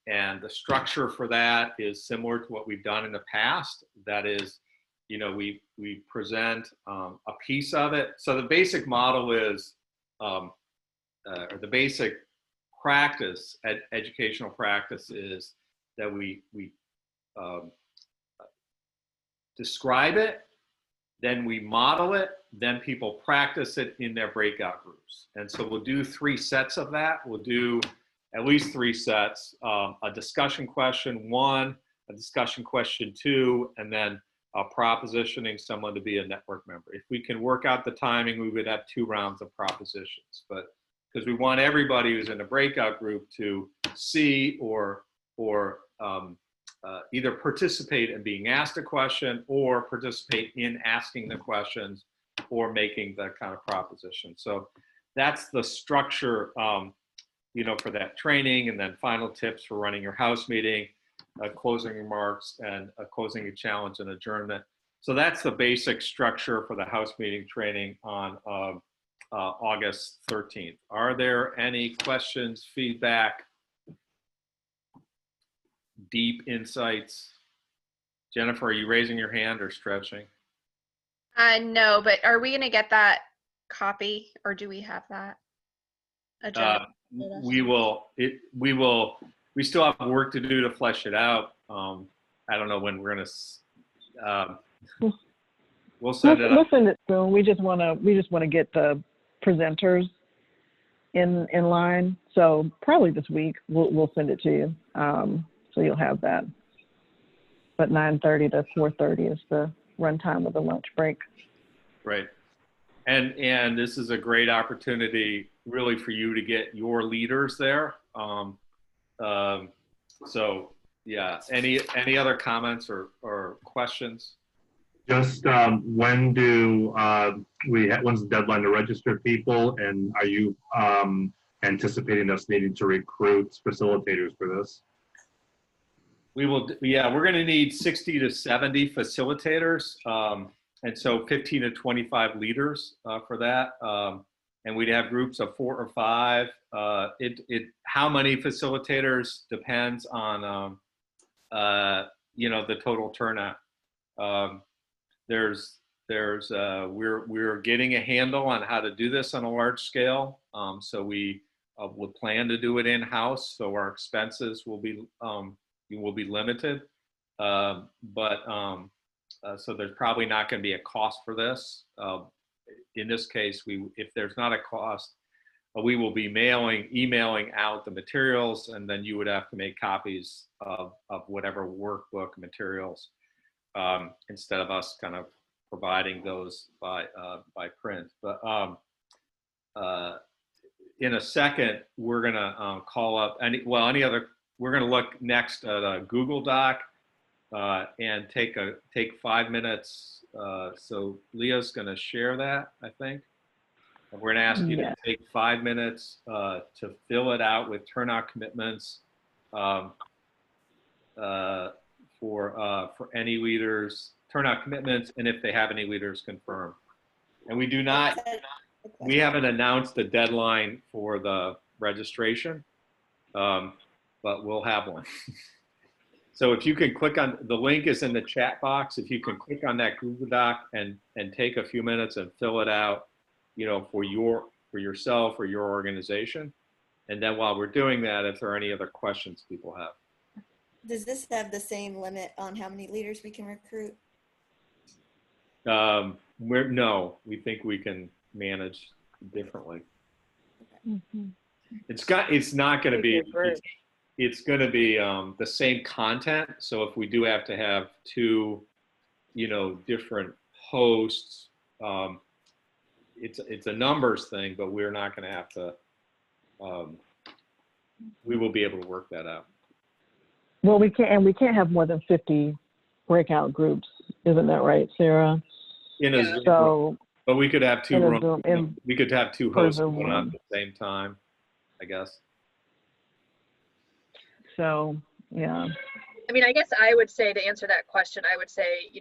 And the structure for that is similar to what we've done in the past. That is, you know, we present a piece of it. So the basic model is, or the basic practice, educational practice is that we describe it, then we model it, then people practice it in their breakout groups. And so we'll do 3 sets of that. We'll do at least 3 sets, a discussion question 1, a discussion question 2, and then propositioning someone to be a network member. If we can work out the timing, we would have 2 rounds of propositions. But because we want everybody who's in a breakout group to see or either participate in being asked a question or participate in asking the questions or making that kind of proposition. So that's the structure, you know, for that training. And then final tips for running your house meeting, closing remarks, and closing a challenge and adjournment. So that's the basic structure for the house meeting training on August 13th. Are there any questions, feedback, deep insights? Jennifer, are you raising your hand or stretching? No, but are we going to get that copy, or do we have that agenda? We still have work to do to flesh it out. I don't know when we're going to, we'll send it We'll uh, up. send it soon. We just want to get the presenters in line. So probably this week we'll send it to you. So you'll have that. But 9:30 to 4:30 is the runtime of the lunch break. Right. And this is a great opportunity really for you to get your leaders there. So yeah, any other comments or questions? Just when's the deadline to register people, and are you anticipating us needing to recruit facilitators for this? We will, yeah, we're going to need 60 to 70 facilitators, and so 15 to 25 leaders for that. And we'd have groups of 4 or 5. How many facilitators depends on, you know, the total turnout. We're getting a handle on how to do this on a large scale. So we would plan to do it in-house, so our expenses will be limited. So there's probably not going to be a cost for this. In this case, if there's not a cost, we will be emailing out the materials, and then you would have to make copies of whatever workbook materials instead of us kind of providing those by print. But in a second, we're gonna call up we're gonna look next at a Google Doc and take 5 minutes. So Leah's gonna share that, I think. And we're gonna ask you to take 5 minutes to fill it out with turnout commitments for any leaders, turnout commitments, and if they have any leaders confirmed. And we haven't announced the deadline for the registration, but we'll have one. So if you can click on, the link is in the chat box. If you can click on that Google Doc and take a few minutes and fill it out, you know, for yourself or your organization. And then while we're doing that, if there are any other questions people have. Does this have the same limit on how many leaders we can recruit? We think we can manage differently. It's not going to be, it's going to be the same content. So if we do have to have two, different hosts, it's a numbers thing, but we're not going to have to, we will be able to work that out. Well, we can't have more than 50 breakout groups. Isn't that right, Sarah? In a Zoom room. But we could have two rooms. We could have two hosts going on at the same time, I guess. So, yeah. I mean, I guess I would say, to answer that question, I would say,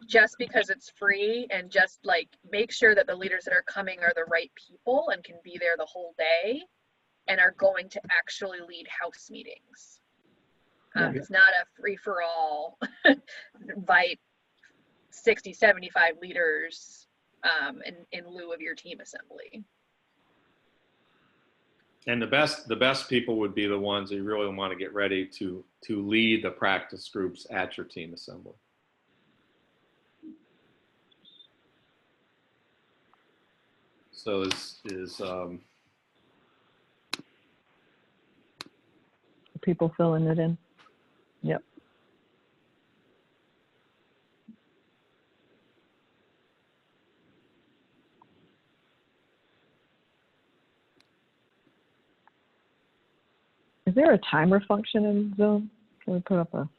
just because it's free, and just like make sure that the leaders that are coming are the right people and can be there the whole day and are going to actually lead house meetings. It's not a free-for-all, invite 60, 75 leaders in lieu of your team assembly. And the best people would be the ones that you really want to get ready to lead the practice groups at your team assembly. So people filling it in. Yep. Is there a timer function in Zoom? Can we put up a?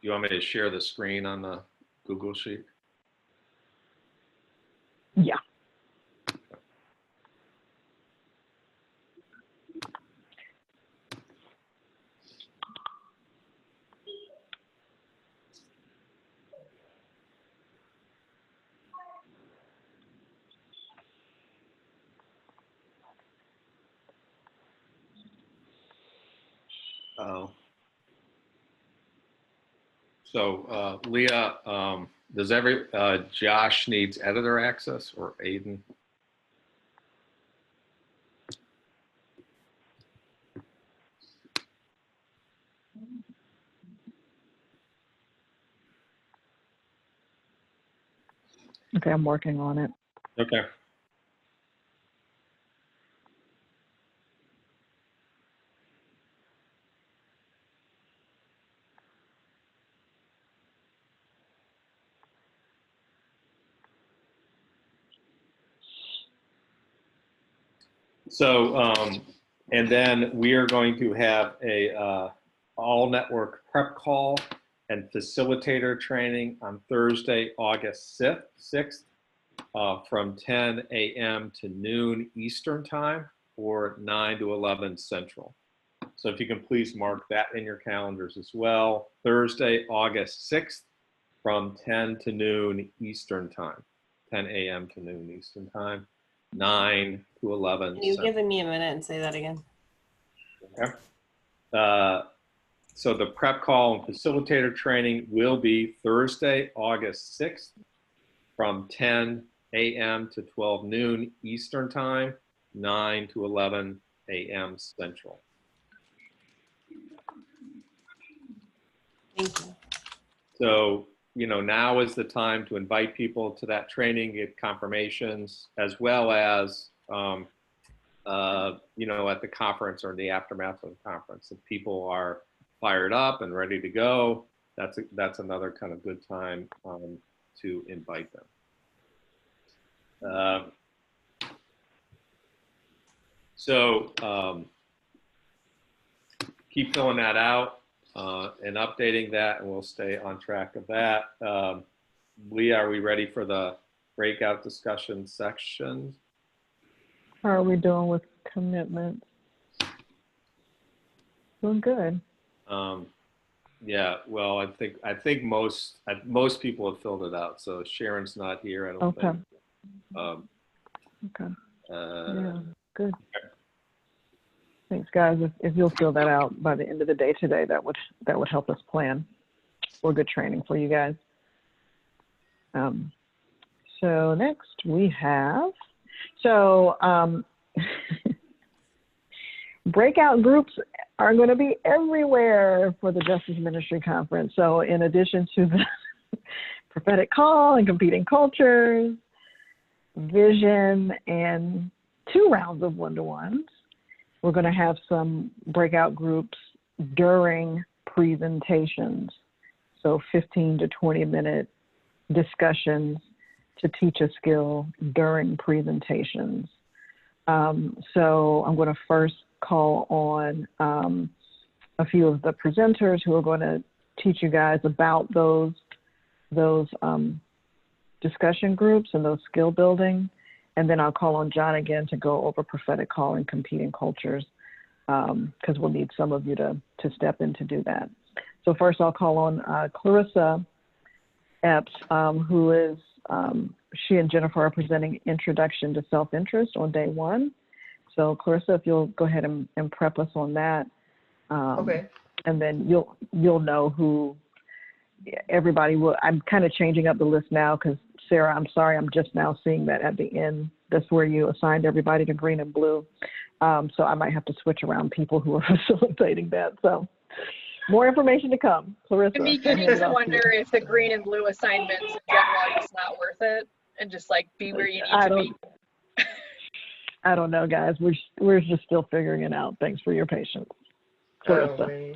You want me to share the screen on the Google Sheet? Yeah. So Leah, does Josh needs editor access, or Aiden? Okay, I'm working on it. Okay. So, and then we are going to have a all network prep call and facilitator training on Thursday, August 6th from 10 a.m. to noon Eastern time, or 9 to 11 Central. So if you can please mark that in your calendars as well. Thursday, August 6th from 10 to noon Eastern time, 10 a.m. to noon Eastern time. 9 to 11. Can you give me a minute and say that again? Okay. So the prep call and facilitator training will be Thursday, August 6th from 10 a.m. to 12 noon Eastern time, 9 to 11 a.m. Central. Thank you. So, now is the time to invite people to that training, get confirmations, as well as, at the conference or the aftermath of the conference. If people are fired up and ready to go, that's another kind of good time to invite them. Keep filling that out. And updating that, and we'll stay on track of that. Leah, are we ready for the breakout discussion sections? How are we doing with commitments? Doing good. Yeah. Well, I think most people have filled it out. So Sharon's not here. I don't think. Okay. Yeah. Good. Okay. Thanks, guys. If you'll fill that out by the end of the day today, that would help us plan for good training for you guys. So next we have, breakout groups are going to be everywhere for the Justice Ministry Conference. So in addition to the prophetic call and competing cultures, vision, and 2 rounds of one-to-ones, we're going to have some breakout groups during presentations. So 15 to 20-minute discussions to teach a skill during presentations. So I'm going to first call on a few of the presenters who are going to teach you guys about those discussion groups and those skill building. And then I'll call on John again to go over prophetic call and competing cultures, because we'll need some of you to step in to do that. So first I'll call on Clarissa Epps, who is, she and Jennifer are presenting Introduction to Self-Interest on day 1. So Clarissa, if you'll go ahead and prep us on that. Okay. And then you'll know who everybody will. I'm kind of changing up the list now because Sarah, I'm sorry, I'm just now seeing that at the end. That's where you assigned everybody to green and blue. So I might have to switch around people who are facilitating that. So more information to come. Clarissa. I'm beginning to wonder if the green and blue assignments in general are just not worth it, and just like be where you need to be. I don't know, guys. We're just still figuring it out. Thanks for your patience. Clarissa. Man.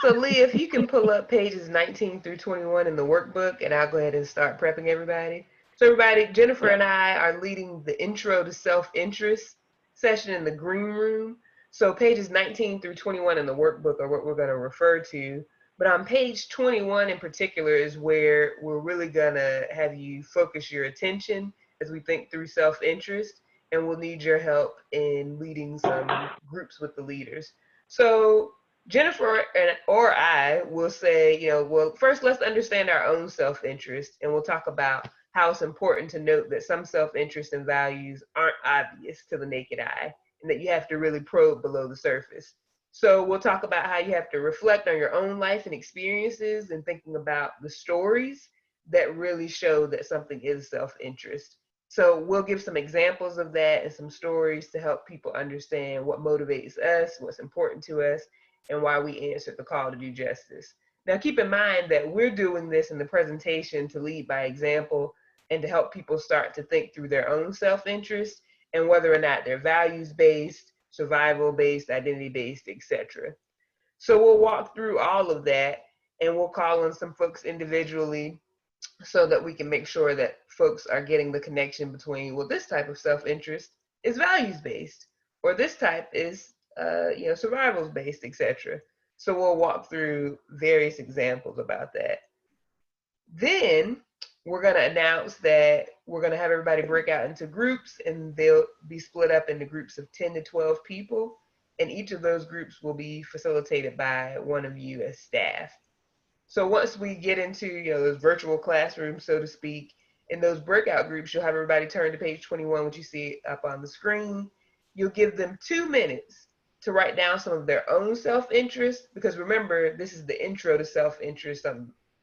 So Leah, if you can pull up pages 19 through 21 in the workbook, and I'll go ahead and start prepping everybody. So everybody, Jennifer and I are leading the Intro to Self-Interest session in the green room. So pages 19 through 21 in the workbook are what we're going to refer to. But on page 21 in particular is where we're really going to have you focus your attention as we think through self-interest. And we'll need your help in leading some groups with the leaders. So Jennifer or I will say, well, first let's understand our own self-interest, and we'll talk about how it's important to note that some self-interest and values aren't obvious to the naked eye, and that you have to really probe below the surface. So we'll talk about how you have to reflect on your own life and experiences and thinking about the stories that really show that something is self-interest. So we'll give some examples of that and some stories to help people understand what motivates us, what's important to us, and why we answered the call to do justice. Now keep in mind that we're doing this in the presentation to lead by example and to help people start to think through their own self-interest and whether or not they're values-based, survival-based, identity-based, etc. So we'll walk through all of that, and we'll call on some folks individually so that we can make sure that folks are getting the connection between, well, this type of self-interest is values-based, or this type is survival-based, etc. So we'll walk through various examples about that. Then we're going to announce that we're going to have everybody break out into groups, and they'll be split up into groups of 10 to 12 people. And each of those groups will be facilitated by one of you as staff. So once we get into those virtual classrooms, so to speak, in those breakout groups, you'll have everybody turn to page 21, which you see up on the screen. You'll give them 2 minutes to write down some of their own self-interest, because remember, this is the intro to self-interest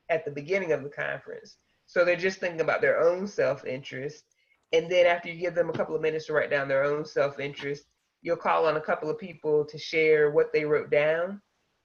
at the beginning of the conference. So they're just thinking about their own self-interest. And then after you give them a couple of minutes to write down their own self-interest, you'll call on a couple of people to share what they wrote down.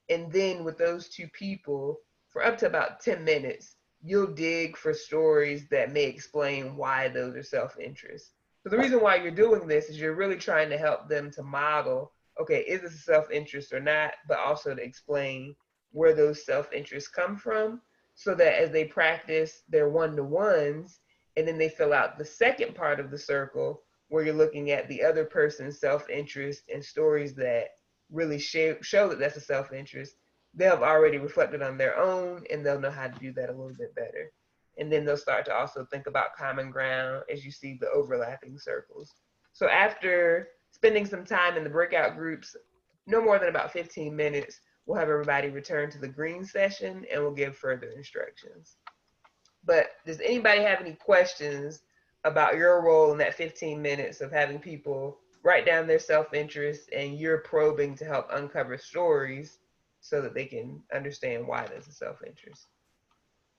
And then with those 2 people, for up to about 10 minutes, you'll dig for stories that may explain why those are self-interest. So the reason why you're doing this is you're really trying to help them to model, okay, is this a self-interest or not, but also to explain where those self-interests come from, so that as they practice their one-to-ones, and then they fill out the second part of the circle, where you're looking at the other person's self-interest and stories that really show that that's a self-interest, they'll have already reflected on their own, and they'll know how to do that a little bit better. And then they'll start to also think about common ground as you see the overlapping circles. So after spending some time in the breakout groups, no more than about 15 minutes, we'll have everybody return to the green session and we'll give further instructions. But does anybody have any questions about your role in that 15 minutes of having people write down their self-interest and you're probing to help uncover stories so that they can understand why there's a self-interest?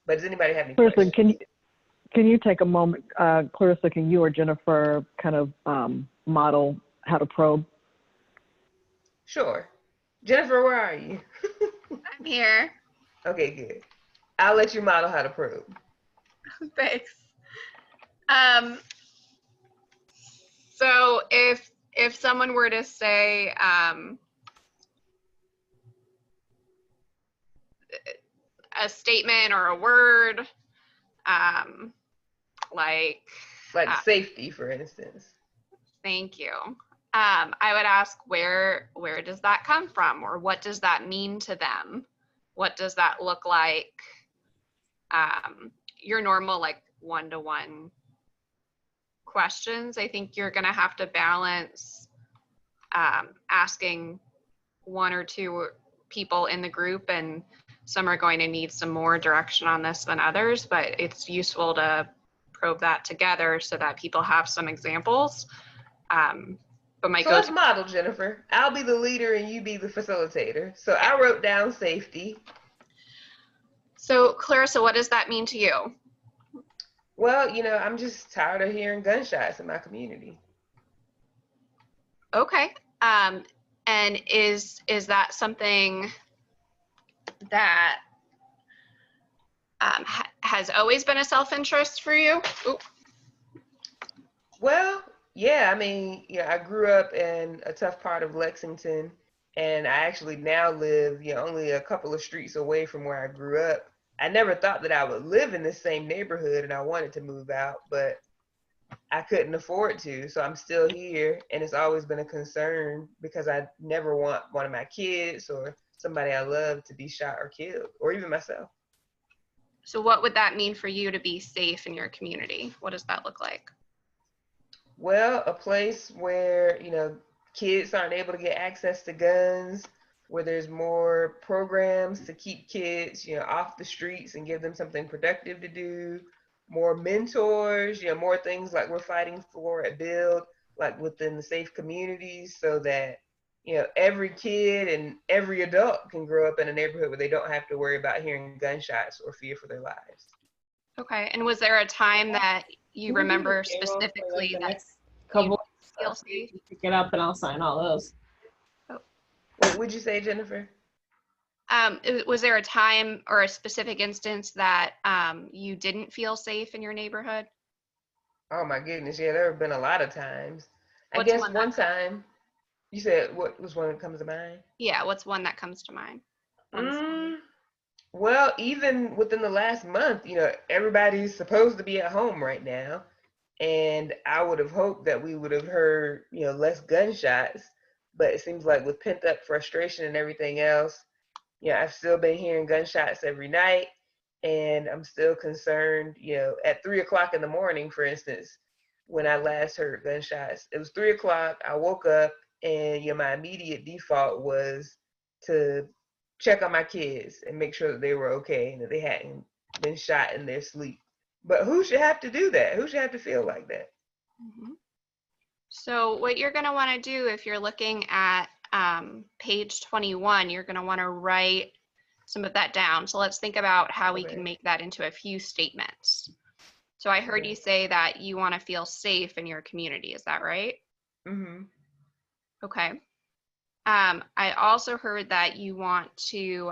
But does anybody have any questions? Can you take a moment, Clarissa, can you or Jennifer kind of model how to probe? Sure. Jennifer, where are you? I'm here. Okay, good. I'll let you model how to probe. Thanks. So if someone were to say a statement or a word, like safety, for instance. Thank you. I would ask where does that come from, or what does that mean to them? What does that look like? Your normal like one-to-one questions. I think you're going to have to balance asking one or two people in the group, and some are going to need some more direction on this than others, but it's useful to probe that together so that people have some examples. But So let's model, Jennifer. I'll be the leader and you be the facilitator. So I wrote down safety. So Clarissa, what does that mean to you? Well, you know, I'm just tired of hearing gunshots in my community. Okay. And is that something that has always been a self-interest for you? Ooh. Well, yeah, I mean, I grew up in a tough part of Lexington, and I actually now live, only a couple of streets away from where I grew up. I never thought that I would live in the same neighborhood, and I wanted to move out, but I couldn't afford to, so I'm still here, and it's always been a concern because I never want one of my kids or somebody I love to be shot or killed, or even myself. So what would that mean for you to be safe in your community? What does that look like? Well, a place where, kids aren't able to get access to guns, where there's more programs to keep kids, off the streets and give them something productive to do, more mentors, more things like we're fighting for at Build, like within the safe communities, so that, every kid and every adult can grow up in a neighborhood where they don't have to worry about hearing gunshots or fear for their lives. Okay, and was there a time that you remember specifically that couple you feel safe? Pick it up and I'll sign all those. What would you say, Jennifer? Was there a time or a specific instance that you didn't feel safe in your neighborhood? Oh my goodness, yeah, there have been a lot of times. I What's guess one one time, you said what was one that comes to mind? Yeah, what's one that comes to mind? Well, even within the last month, everybody's supposed to be at home right now. And I would have hoped that we would have heard, less gunshots. But it seems like with pent up frustration and everything else, I've still been hearing gunshots every night. And I'm still concerned, at 3 o'clock in the morning, for instance, when I last heard gunshots. It was 3 o'clock. I woke up and my immediate default was to check on my kids and make sure that they were okay and that they hadn't been shot in their sleep. But who should have to do that? Who should have to feel like that? Mm-hmm. So what you're going to want to do if you're looking at page 21, you're going to want to write some of that down. So let's think about how we can make that into a few statements. So I heard you say that you want to feel safe in your community. Is that right? Mm-hmm. Okay. I also heard that you want to,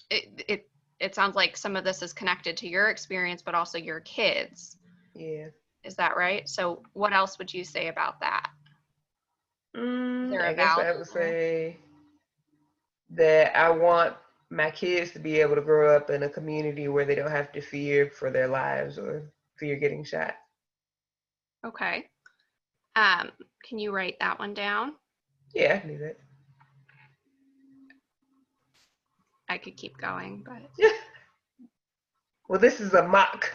it sounds like some of this is connected to your experience, but also your kids. Yeah. Is that right? So what else would you say about that? I guess I would say that I want my kids to be able to grow up in a community where they don't have to fear for their lives or fear getting shot. Okay. Can you write that one down? Yeah, I can do that. I could keep going, but. Well, this is a mock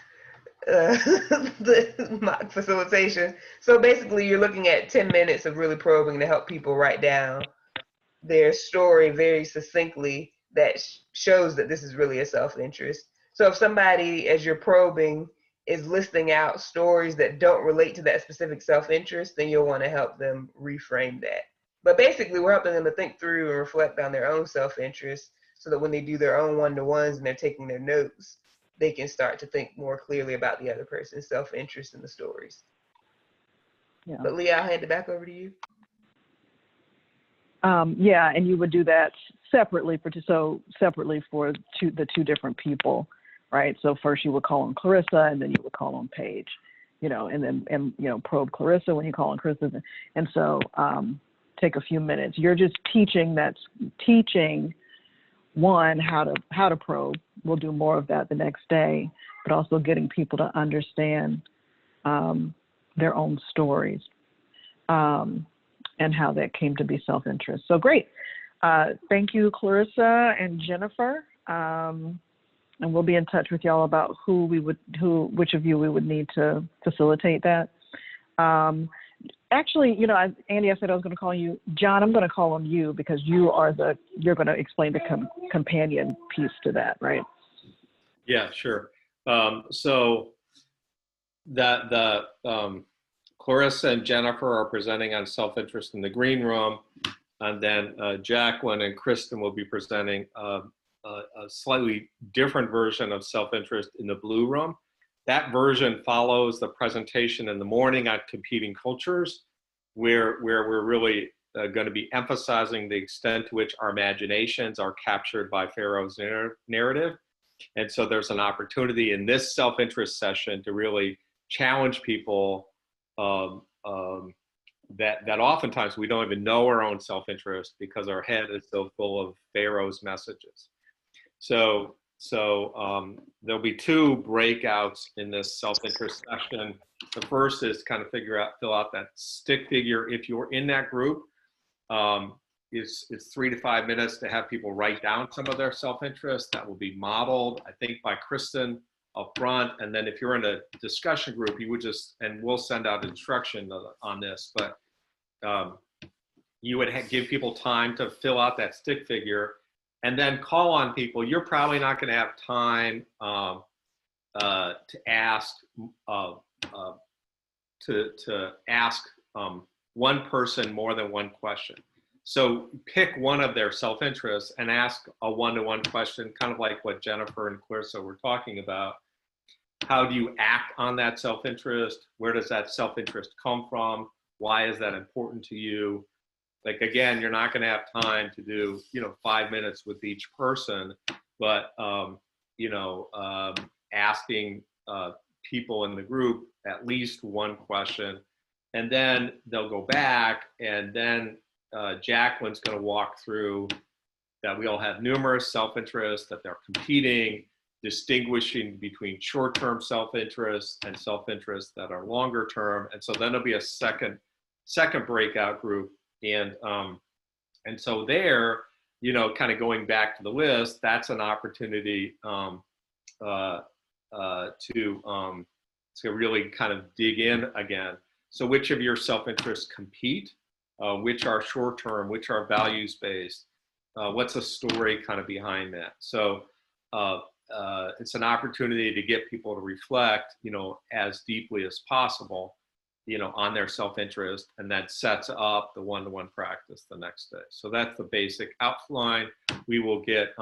mock facilitation. So basically you're looking at 10 minutes of really probing to help people write down their story very succinctly that shows that this is really a self-interest. So if somebody, as you're probing, is listing out stories that don't relate to that specific self-interest, then you'll want to help them reframe that. But basically we're helping them to think through and reflect on their own self-interest so that when they do their own one-to-ones and they're taking their notes, they can start to think more clearly about the other person's self-interest in the stories. Yeah. But Leah, I'll hand it back over to you. Yeah, and you would do that separately for the two different people, right? So first you would call on Clarissa, and then you would call on Paige, and then probe Clarissa when you call on Clarissa, and so take a few minutes. You're just teaching one how to probe. We'll do more of that the next day, but also getting people to understand their own stories. And how that came to be self-interest. So great. Thank you, Clarissa and Jennifer. And we'll be in touch with y'all about which of you we would need to facilitate that. Actually, Andy, I said I was going to call you. John, I'm going to call on you because you're going to explain the companion piece to that, right? Yeah, sure. So Clarissa and Jennifer are presenting on self-interest in the green room, and then Jacqueline and Kristen will be presenting a slightly different version of self-interest in the blue room. That version follows the presentation in the morning on competing cultures, where we're really going to be emphasizing the extent to which our imaginations are captured by Pharaoh's narrative. And so there's an opportunity in this self-interest session to really challenge people that oftentimes we don't even know our own self-interest because our head is so full of Pharaoh's messages. So there'll be two breakouts in this self-interest session. The first is kind of fill out that stick figure. If you're in that group, it's 3 to 5 minutes to have people write down some of their self-interest. That will be modeled, I think, by Kristen up front. And then if you're in a discussion group, you would and we'll send out instruction on this, but you would give people time to fill out that stick figure and then call on people. You're probably not going to have time to ask one person more than one question. So pick one of their self-interests and ask a one-to-one question, kind of like what Jennifer and Clarissa were talking about. How do you act on that self-interest? Where does that self-interest come from? Why is that important to you? Like, again, you're not going to have time to do, 5 minutes with each person, but, asking people in the group at least one question, and then they'll go back, and then Jacqueline's going to walk through that we all have numerous self-interests, that they're competing, distinguishing between short-term self-interests and self-interests that are longer term. And so then there'll be a second breakout group. And so there, kind of going back to the list, that's an opportunity to really kind of dig in again. So which of your self-interests compete? Which are short-term, which are values-based? What's a story kind of behind that? So it's an opportunity to get people to reflect, as deeply as possible, on their self-interest, and that sets up the one-to-one practice the next day. So that's the basic outline. We will get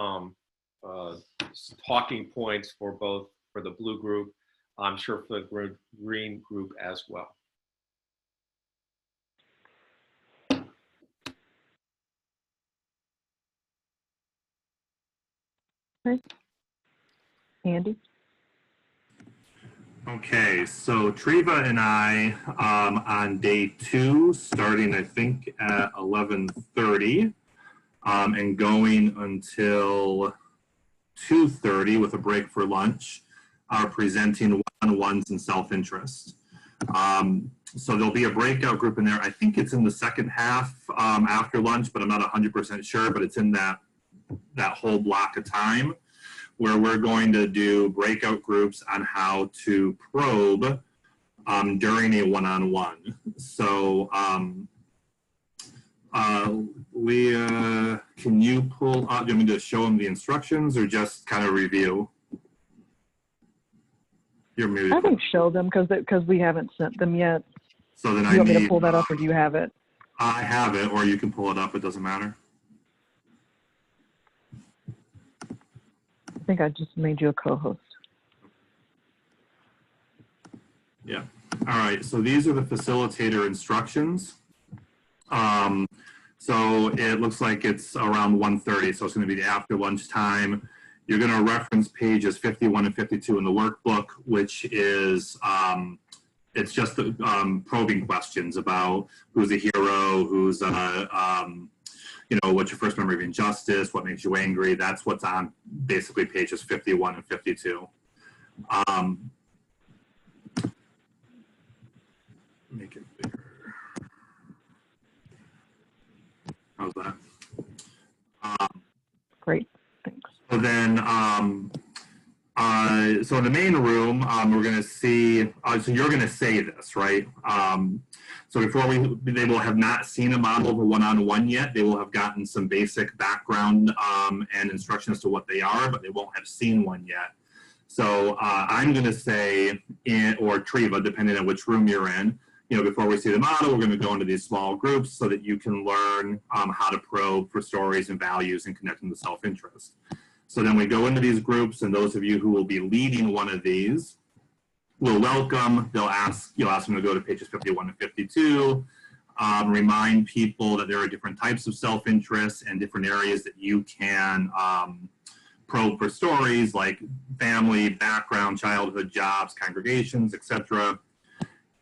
talking points for the blue group, I'm sure for the green group as well. Okay. Andy? Okay, so Treva and I on day 2, starting I think at 11:30 and going until 2:30 with a break for lunch, are presenting one-on-ones and self-interest. So there'll be a breakout group in there. I think it's in the second half after lunch, but I'm not 100% sure, but it's in that whole block of time, where we're going to do breakout groups on how to probe during a one-on-one. So Leah, can you pull up, do you want me to show them the instructions or just kind of review? You're muted. I think show them because we haven't sent them yet. So then you want me to pull that up, or do you have it? I have it, or you can pull it up, it doesn't matter. I think I just made you a co-host. Yeah. All right. So these are the facilitator instructions. So it looks like it's around 1:30, so it's going to be after lunchtime. You're going to reference pages 51 and 52 in the workbook, which is, it's just the probing questions about who's a hero, who's, you know, what's your first memory of injustice, what makes you angry. That's what's on basically pages 51 and 52. Make it bigger. How's that? Great, thanks. So then, so in the main room, we're going to see, so you're going to say this, right? So before they will have not seen a model of a one-on-one yet. They will have gotten some basic background and instruction as to what they are, but they won't have seen one yet. So I'm going to say, or Treva, depending on which room you're in, you know, before we see the model, we're going to go into these small groups so that you can learn how to probe for stories and values and connect them to self-interest. So then we go into these groups, and those of you who will be leading one of these will welcome. You'll ask them to go to pages 51 and 52. Remind people that there are different types of self-interest and different areas that you can probe for stories like family, background, childhood, jobs, congregations, etc.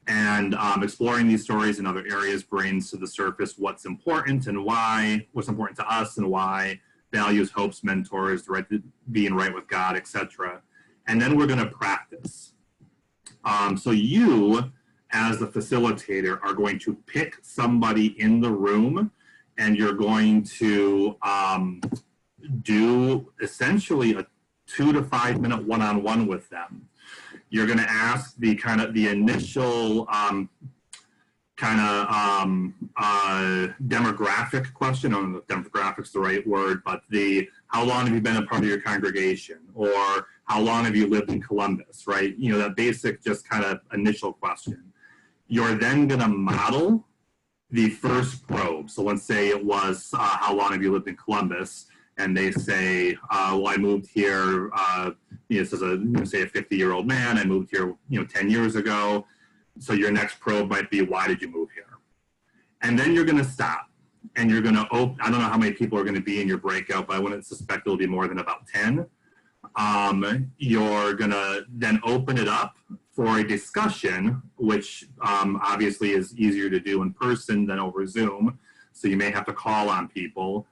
And exploring these stories in other areas brings to the surface what's important and why, what's important to us and why, values, hopes, mentors, being right with God, etc. And then we're going to practice. So you, as the facilitator, are going to pick somebody in the room, and you're going to do essentially a 2 to 5 minute one-on-one with them. You're going to ask the initial demographic question. I don't know if demographic's the right word, but how long have you been a part of your congregation, or how long have you lived in Columbus, right? You know, that basic just kind of initial question. You're then going to model the first probe. So let's say it was, how long have you lived in Columbus? And they say, well, I moved here, you know, this is say a 50-year-old man. I moved here, 10 years ago. So your next probe might be, why did you move here? And then you're going to stop, and you're going to open. I don't know how many people are going to be in your breakout, but I wouldn't suspect it'll be more than about 10. You're going to then open it up for a discussion, which obviously is easier to do in person than over Zoom. So you may have to call on people.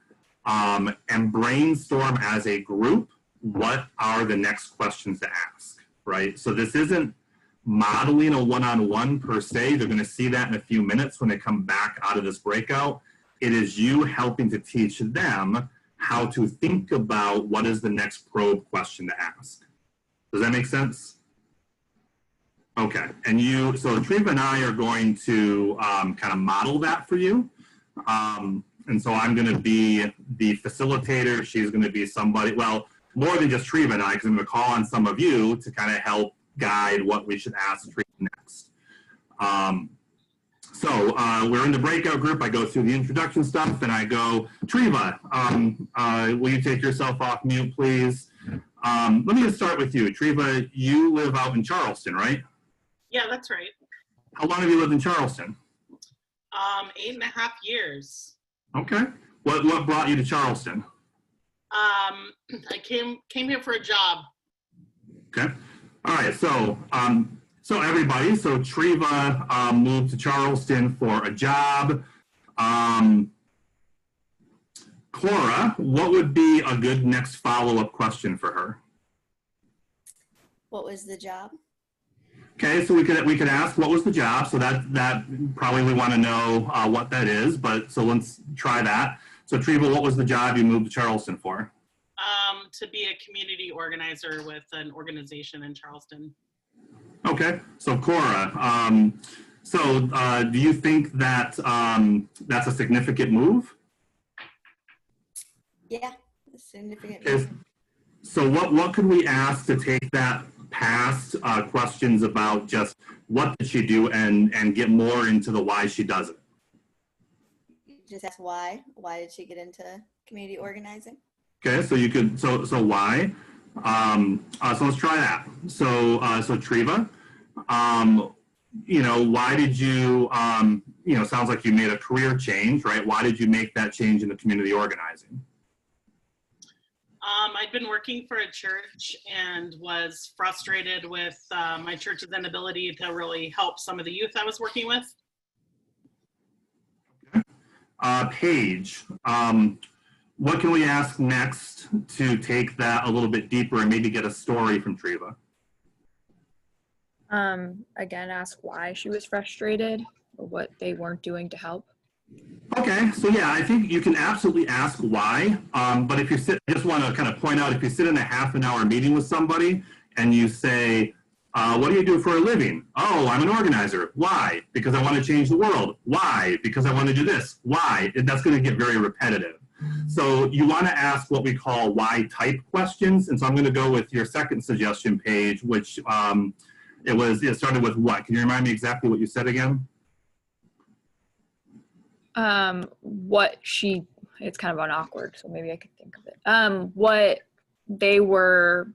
And brainstorm as a group, what are the next questions to ask, right? So this isn't modeling a one-on-one per se. They're going to see that in a few minutes when they come back out of this breakout. It is you helping to teach them how to think about what is the next probe question to ask. Does that make sense? Okay, and so Treva and I are going to kind of model that for you. And so I'm going to be the facilitator. She's going to be somebody, well, more than just Treva and I, because I'm going to call on some of you to kind of help guide what we should ask Treva next. So we're in the breakout group. I go through the introduction stuff, and I go, Treva, will you take yourself off mute, please? Let me just start with you. Treva, you live out in Charleston, right? Yeah, that's right. How long have you lived in Charleston? 8.5 years. Okay. What brought you to Charleston? I came here for a job. Okay. All right. So so everybody, so Treva moved to Charleston for a job. Cora, what would be a good next follow-up question for her? What was the job? Okay, so we could ask what was the job. So that probably we want to know what that is. But so let's try that. So Treva, what was the job you moved to Charleston for? To be a community organizer with an organization in Charleston. Okay, so Cora, do you think that that's a significant move? Yeah, a significant Okay. move. So what could we ask to take that past questions about just what did she do and get more into the why she does it? Just ask why. Why did she get into community organizing? Okay, so you could so why? So let's try that. So Treva, why did you sounds like you made a career change, right? Why did you make that change in the community organizing? I'd been working for a church and was frustrated with my church's inability to really help some of the youth I was working with. Paige, what can we ask next to take that a little bit deeper and maybe get a story from Treva? Again, ask why she was frustrated or what they weren't doing to help. Okay, so yeah, I think you can absolutely ask why, but if you sit, I just want to kind of point out, if you sit in a half-an-hour meeting with somebody and you say, what do you do for a living? Oh, I'm an organizer. Why? Because I want to change the world. Why? Because I want to do this. Why? That's going to get very repetitive. So you want to ask what we call why type questions, and so I'm going to go with your second suggestion, Paige, which it started with what? Can you remind me exactly what you said again? It's kind of awkward, so maybe I could think of it. What they were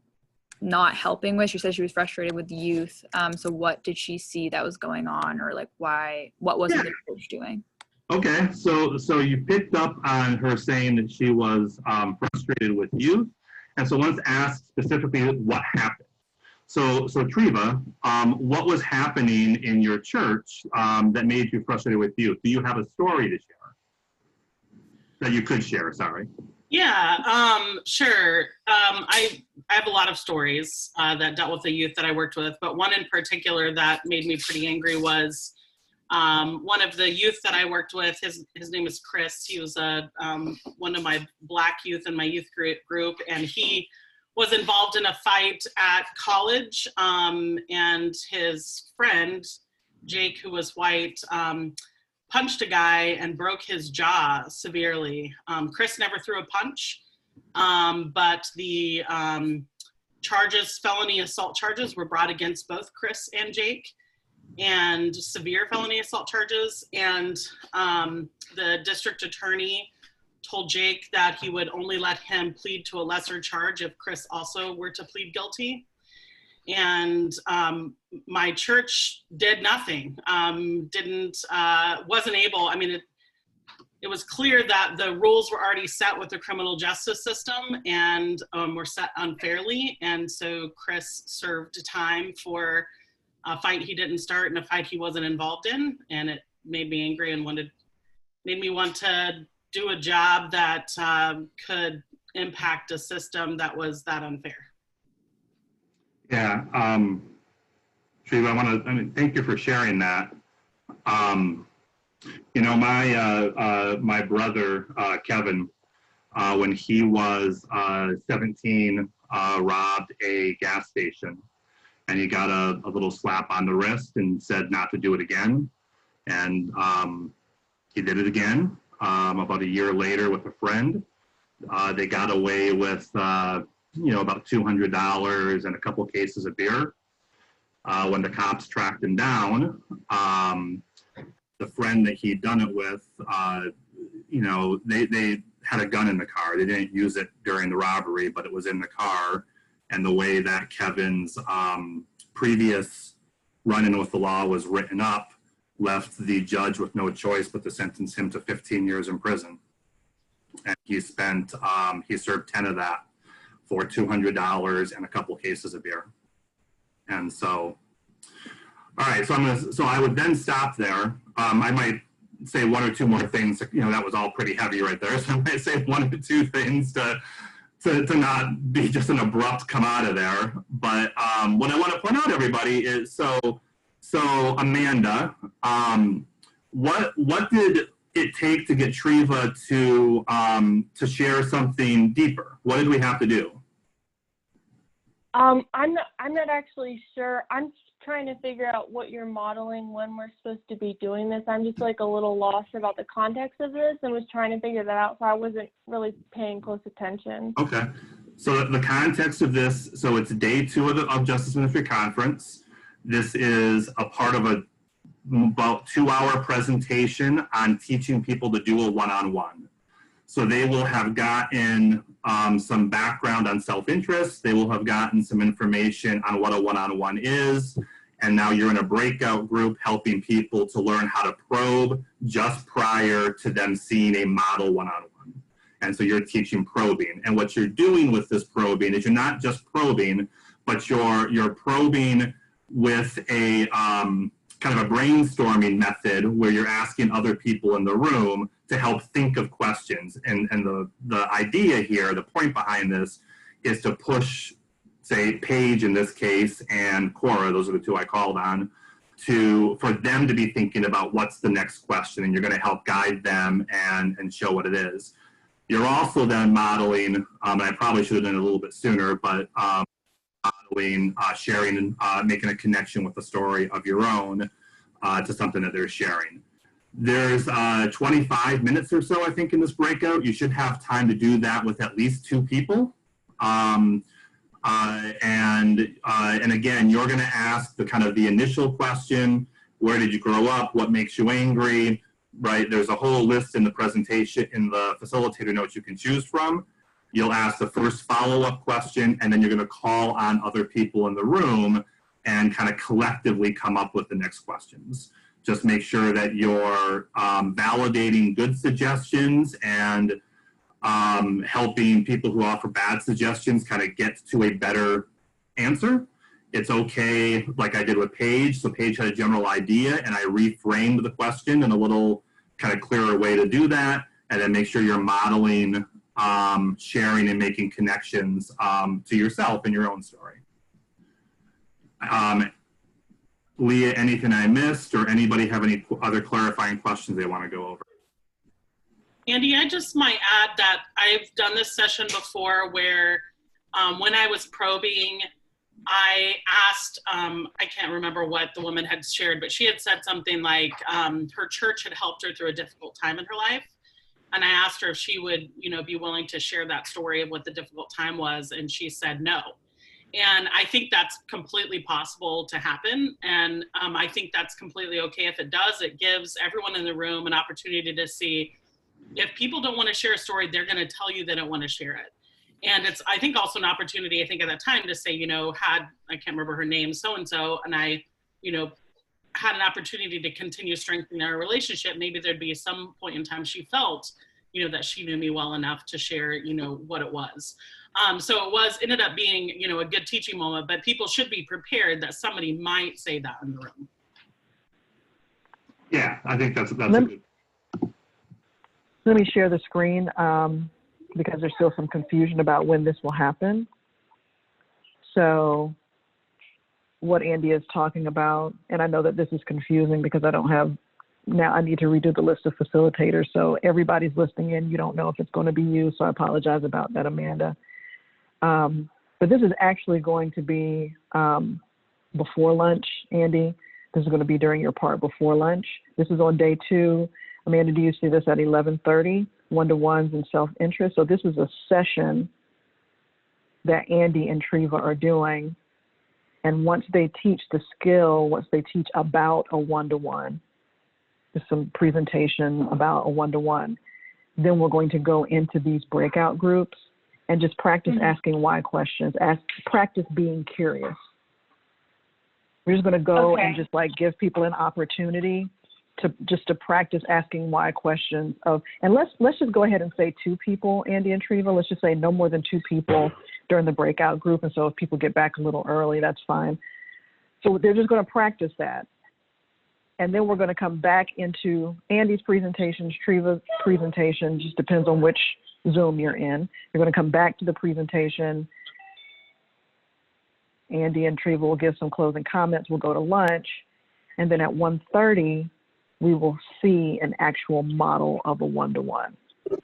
not helping with. She said she was frustrated with the youth. So what did she see that was going on, or like what wasn't the coach doing? Okay, so you picked up on her saying that she was frustrated with youth, and so let's ask specifically what happened. So Treva, what was happening in your church that made you frustrated with youth? Do you have a story to share? That you could share, sorry. Yeah, sure. I have a lot of stories that dealt with the youth that I worked with, but one in particular that made me pretty angry was one of the youth that I worked with. His name is Chris. He was one of my Black youth in my youth group, and he was involved in a fight at college, and his friend, Jake, who was white, punched a guy and broke his jaw severely. Chris never threw a punch, but the felony assault charges were brought against both Chris and Jake, and severe felony assault charges. And the district attorney told Jake that he would only let him plead to a lesser charge if Chris also were to plead guilty. And my church did nothing, wasn't able. I mean, it was clear that the rules were already set with the criminal justice system and were set unfairly. And so Chris served time for a fight he didn't start and a fight he wasn't involved in. And it made me angry and made me want to do a job that could impact a system that was that unfair. Yeah, Treva, thank you for sharing that. My brother, Kevin, when he was 17, robbed a gas station, and he got a little slap on the wrist and said not to do it again. And he did it again about a year later with a friend. They got away with about $200 and a couple of cases of beer. When the cops tracked him down, the friend that he'd done it with, they had a gun in the car. They didn't use it during the robbery, but it was in the car. And the way that Kevin's previous run-in with the law was written up left the judge with no choice but to sentence him to 15 years in prison. And he served 10 of that for $200 and a couple cases of beer. And so, all right, so I would then stop there. I might say one or two more things. That was all pretty heavy right there. So I might say one or two things to not be just an abrupt come out of there. But what I want to point out, everybody, is so Amanda, what did it take to get Treva to share something deeper? What did we have to do? I'm not actually sure. I'm trying to figure out what you're modeling when we're supposed to be doing this. I'm just like a little lost about the context of this and was trying to figure that out, so I wasn't really paying close attention. Okay. So the context of this, so it's day 2 of Justice Ministry Conference. This is a part of about 2-hour presentation on teaching people to do a one-on-one. So they will have gotten some background on self-interest. They will have gotten some information on what a one-on-one is. and now you're in a breakout group helping people to learn how to probe just prior to them seeing a model one-on-one. And so you're teaching probing. And what you're doing with this probing is you're not just probing, but you're probing with a kind of a brainstorming method where you're asking other people in the room to help think of questions. And the idea here, the point behind this, is to push, say, Paige in this case and Cora, those are the two I called on, for them to be thinking about what's the next question, and you're going to help guide them and show what it is. You're also then modeling, and I probably should have done it a little bit sooner, but modeling, sharing, and making a connection with the story of your own to something that they're sharing. There's 25 minutes or so, I think, in this breakout. You should have time to do that with at least 2 people. And again, you're going to ask the kind of the initial question: where did you grow up? What makes you angry? Right? There's a whole list in the presentation, in the facilitator notes you can choose from. You'll ask the first follow-up question, and then you're going to call on other people in the room and kind of collectively come up with the next questions. Just make sure that you're validating good suggestions and helping people who offer bad suggestions kind of get to a better answer. It's okay, like I did with Paige. So Paige had a general idea, and I reframed the question in a little kind of clearer way to do that. And then make sure you're modeling, sharing, and making connections to yourself and your own story. Leah, anything I missed, or anybody have any other clarifying questions they want to go over? Andy, I just might add that I've done this session before where when I was probing, I asked, I can't remember what the woman had shared, but she had said something like her church had helped her through a difficult time in her life. And I asked her if she would, be willing to share that story of what the difficult time was. And she said no. And I think that's completely possible to happen. And I think that's completely okay if it does. It gives everyone in the room an opportunity to see if people don't want to share a story, they're going to tell you they don't want to share it. And it's, I think, also an opportunity, I think, at that time to say, I can't remember her name, so-and-so, and I, had an opportunity to continue strengthening our relationship. Maybe there'd be some point in time she felt, that she knew me well enough to share, what it was. So it ended up being, a good teaching moment, but people should be prepared that somebody might say that in the room. Yeah, I think that's a good. Let me share the screen because there's still some confusion about when this will happen. So what Andy is talking about, and I know that this is confusing because I don't have, now I need to redo the list of facilitators. So everybody's listening in. You don't know if it's going to be you. So I apologize about that, Amanda. But this is actually going to be before lunch, Andy. This is going to be during your part before lunch. This is on day 2. Amanda, do you see this at 11:30, one-to-ones and self-interest? So this is a session that Andy and Treva are doing. And once they teach the skill, once they teach about a one-to-one, there's some presentation about a one-to-one, then we're going to go into these breakout groups and just practice asking why questions, practice being curious. We're just going to go and just give people an opportunity to practice asking why questions and let's just go ahead and say 2 people, Andy and Treva. Let's just say no more than 2 people during the breakout group. And so if people get back a little early, that's fine. So they're just going to practice that. And then we're going to come back into Andy's presentations, Treva's presentation, just depends on which Zoom you're in. You're going to come back to the presentation. Andy and Treva will give some closing comments. We'll go to lunch. And then at 1:30, we will see an actual model of a one-to-one. Okay.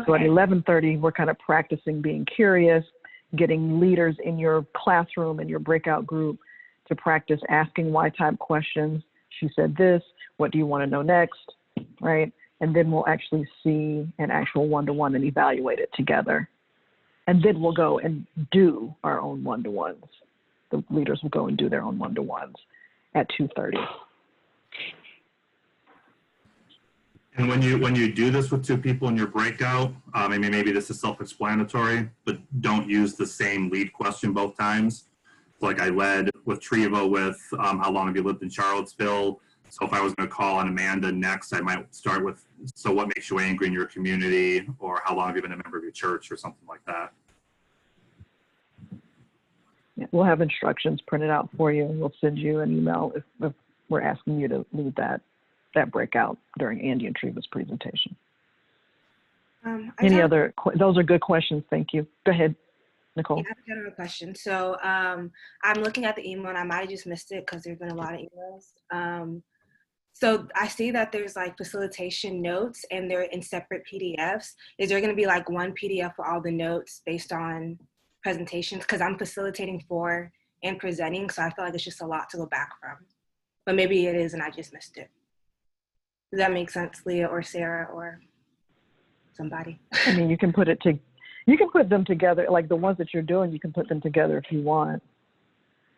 So at 11:30, we're kind of practicing being curious, getting leaders in your classroom and your breakout group to practice asking why type questions. She said this, what do you want to know next, right? And then we'll actually see an actual one-to-one and evaluate it together. And then we'll go and do our own one-to-ones. The leaders will go and do their own one-to-ones at 2:30. And when you do this with 2 people in your breakout, I mean, maybe this is self-explanatory, but don't use the same lead question both times. Like I led with Trevo with how long have you lived in Charlottesville? So if I was going to call on Amanda next, I might start with, so what makes you angry in your community, or how long have you been a member of your church, or something like that. Yeah, we'll have instructions printed out for you, and we'll send you an email if we're asking you to lead that breakout during Andy and Treva's presentation. Any other, those are good questions. Thank you. Go ahead, Nicole. Yeah, I have a general question. So I'm looking at the email and I might have just missed it because there's been a lot of emails. So I see that there's like facilitation notes and they're in separate PDFs. Is there going to be like one PDF for all the notes based on presentations? Because I'm facilitating for and presenting, so I feel like it's just a lot to go back from. But maybe it is and I just missed it. Does that make sense, Leah or Sarah or somebody? I mean, you can put them together, like the ones that you're doing, you can put them together if you want.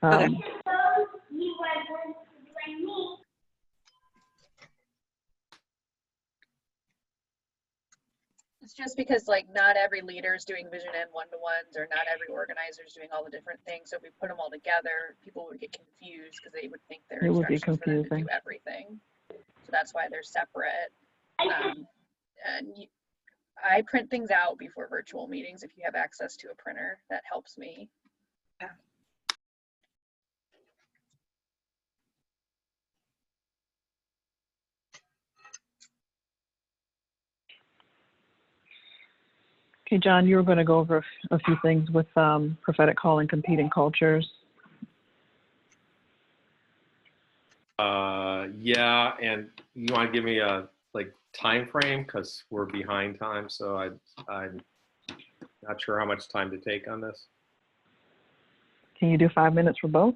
Okay. It's just because like not every leader is doing Vision N one-to-ones, or not every organizer is doing all the different things. So if we put them all together, people would get confused because they would think there are instructions for them to do everything. So that's why they're separate. I print things out before virtual meetings. If you have access to a printer, that helps me. Yeah. Okay, John, you were going to go over a few things with prophetic call and competing cultures. Yeah, and you want to give me a time frame, because we're behind time, so I'm not sure how much time to take on this. Can you do 5 minutes for both?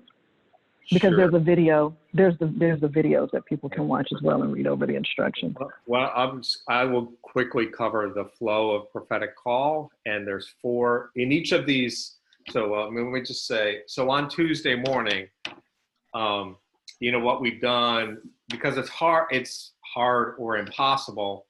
Because Sure. there's a video, there's the videos that people can watch as well and read over the instructions. Well, I will quickly cover the flow of prophetic call, and there's 4 in each of these. So let me just say, so on Tuesday morning, what we've done, because it's hard or impossible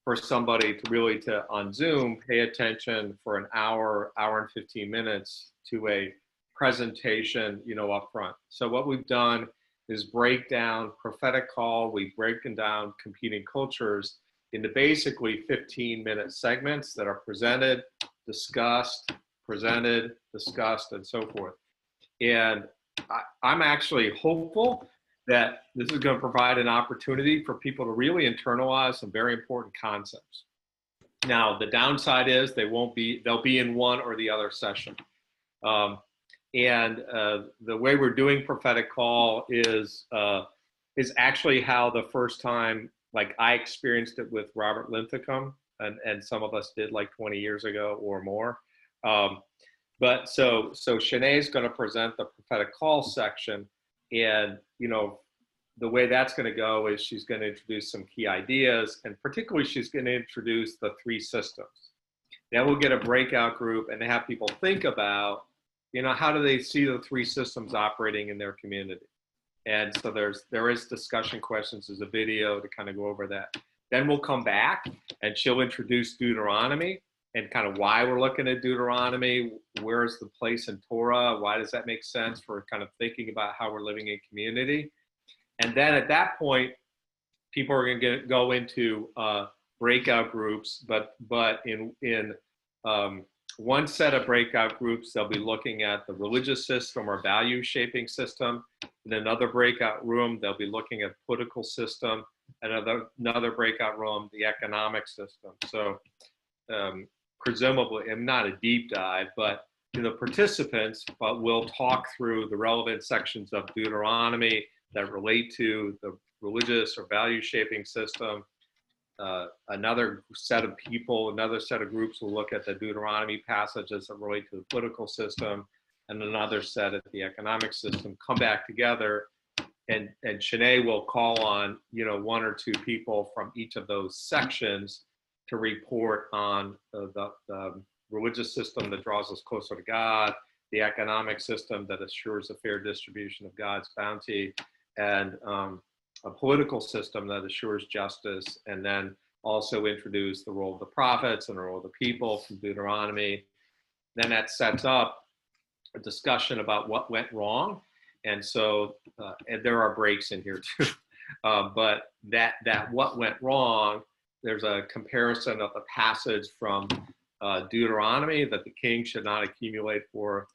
for somebody to on Zoom pay attention for an hour and 15 minutes to a presentation, up front. So what we've done is break down prophetic call. We've broken down competing cultures into basically 15-minute segments that are presented, discussed, and so forth. And I'm actually hopeful that this is going to provide an opportunity for people to really internalize some very important concepts. Now, the downside is they'll be in one or the other session. The way we're doing prophetic call is actually how the first time, I experienced it with Robert Linthicum, and some of us did 20 years ago or more. But so Shanae is going to present the prophetic call section, and the way that's going to go is she's going to introduce some key ideas, and particularly she's going to introduce the 3 systems. Then we'll get a breakout group and have people think about, how do they see the 3 systems operating in their community? And so there is discussion questions. There's a video to kind of go over that. Then we'll come back and she'll introduce Deuteronomy and kind of why we're looking at Deuteronomy. Where's the place in Torah? Why does that make sense for kind of thinking about how we're living in community? And then at that point, people are going to go into breakout groups, but in one set of breakout groups, they'll be looking at the religious system or value shaping system. In another breakout room, they'll be looking at political system. And another breakout room, the economic system. So presumably, and not a deep dive, but participants will talk through the relevant sections of Deuteronomy that relate to the religious or value shaping system. Another set of groups will look at the Deuteronomy passages that relate to the political system, and another set at the economic system, come back together, and Shanae will call on 1 or 2 people from each of those sections to report on the religious system that draws us closer to God, the economic system that assures a fair distribution of God's bounty, and a political system that assures justice, and then also introduce the role of the prophets and the role of the people from Deuteronomy. Then that sets up a discussion about what went wrong. And so, and there are breaks in here too. But that what went wrong, there's a comparison of the passage from Deuteronomy that the king should not accumulate for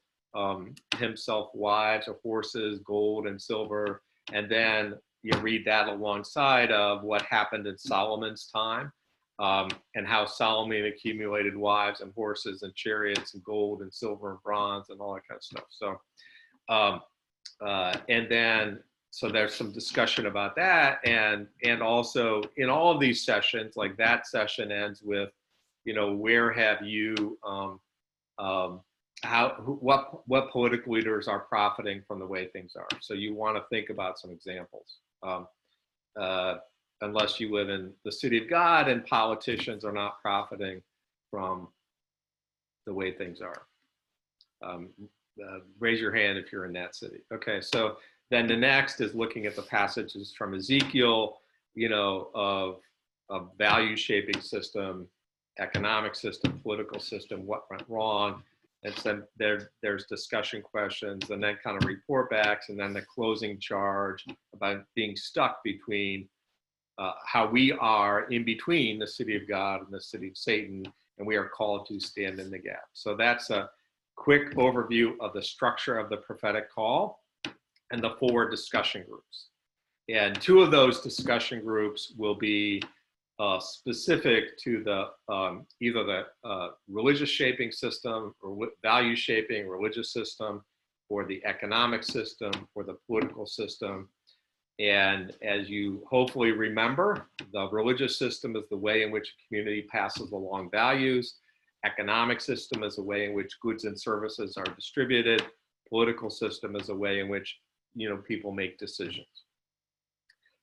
himself wives or horses, gold and silver. And then you read that alongside of what happened in Solomon's time, and how Solomon accumulated wives and horses and chariots and gold and silver and bronze and all that kind of stuff. So, and then, so there's some discussion about that. And also in all of these sessions, like that session ends with, you know, where have you, what political leaders are profiting from the way things are? So you want to think about some examples. Unless you live in the city of God and politicians are not profiting from the way things are. Raise your hand if you're in that city. Okay, so then the next is looking at the passages from Ezekiel, you know, of value shaping system, economic system, political system, what went wrong. And then there's discussion questions, and then kind of report backs, and then the closing charge about being stuck between how we are in between the city of God and the city of Satan, and we are called to stand in the gap. So that's a quick overview of the structure of the prophetic call and the 4 discussion groups. And 2 of those discussion groups will be specific to the either the religious shaping system or value shaping religious system, or the economic system, or the political system. And as you hopefully remember, the religious system is the way in which a community passes along values. Economic system is the way in which goods and services are distributed. Political system is the way in which, you know, people make decisions.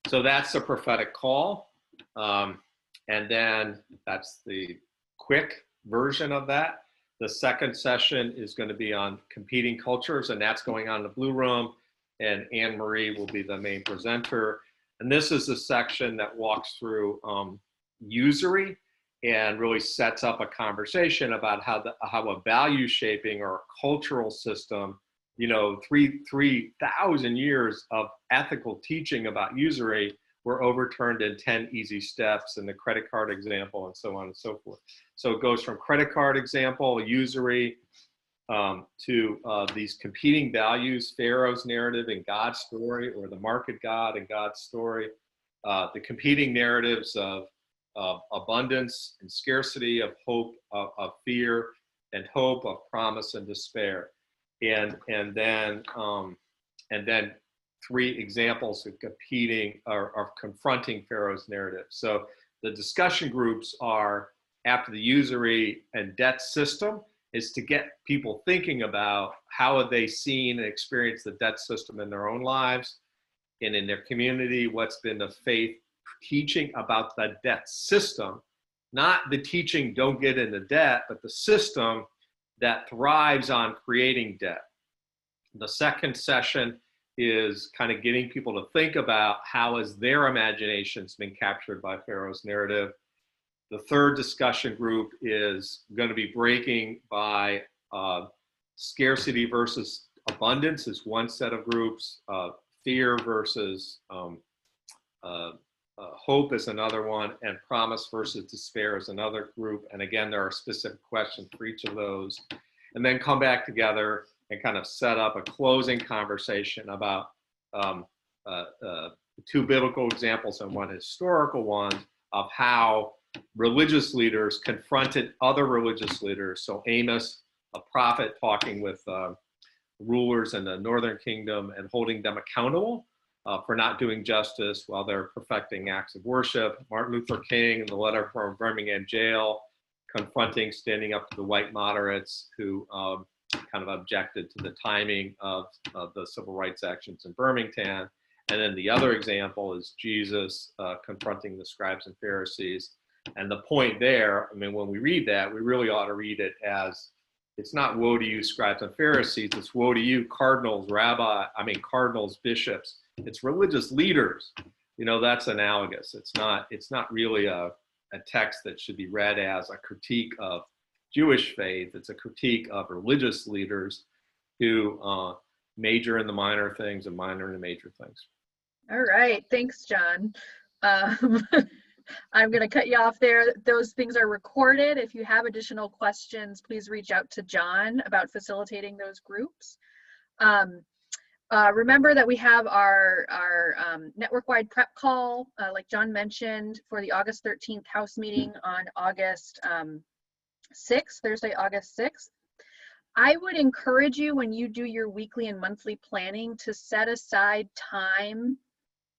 So that's the prophetic call. And then that's the quick version of that. The second session is going to be on competing cultures, and that's going on in the Blue Room. And Anne Marie will be the main presenter. And this is a section that walks through usury and really sets up a conversation about how a value shaping or a cultural system, you know, 3,000 years of ethical teaching about usury were overturned in 10 easy steps, and the credit card example, and so on and so forth. So it goes from credit card example, usury, to these competing values, Pharaoh's narrative and God's story, or the market God and God's story, the competing narratives of abundance and scarcity, of hope, of fear and hope, of promise and despair, and then 3 examples of competing or confronting Pharaoh's narrative. So the discussion groups are after the usury and debt system, is to get people thinking about how have they seen and experienced the debt system in their own lives and in their community. What's been the faith teaching about the debt system, not the teaching don't get into debt, but the system that thrives on creating debt. The second session is kind of getting people to think about how has their imaginations been captured by Pharaoh's narrative. The third discussion group is going to be breaking by scarcity versus abundance is one set of groups, fear versus hope is another one, and promise versus despair is another group. And again, there are specific questions for each of those. And then come back together and kind of set up a closing conversation about 2 biblical examples and 1 historical one of how religious leaders confronted other religious leaders. So Amos, a prophet, talking with rulers in the northern kingdom and holding them accountable for not doing justice while they're perfecting acts of worship. Martin Luther King in the letter from Birmingham jail, confronting, standing up to the white moderates who kind of objected to the timing of the civil rights actions in Birmingham. And then the other example is Jesus confronting the scribes and Pharisees. And the point there, I mean, when we read that, we really ought to read it as, it's not woe to you, scribes and Pharisees, it's woe to you, cardinals, bishops. It's religious leaders. You know, that's analogous. It's not really a text that should be read as a critique of Jewish faith. It's a critique of religious leaders to major in the minor things and minor in the major things. All right, thanks, John. I'm going to cut you off there. Those things are recorded. If you have additional questions, please reach out to John about facilitating those groups. Remember that we have our network-wide prep call, like John mentioned, for the August 13th House meeting on August 6th, Thursday, August 6th. I would encourage you, when you do your weekly and monthly planning, to set aside time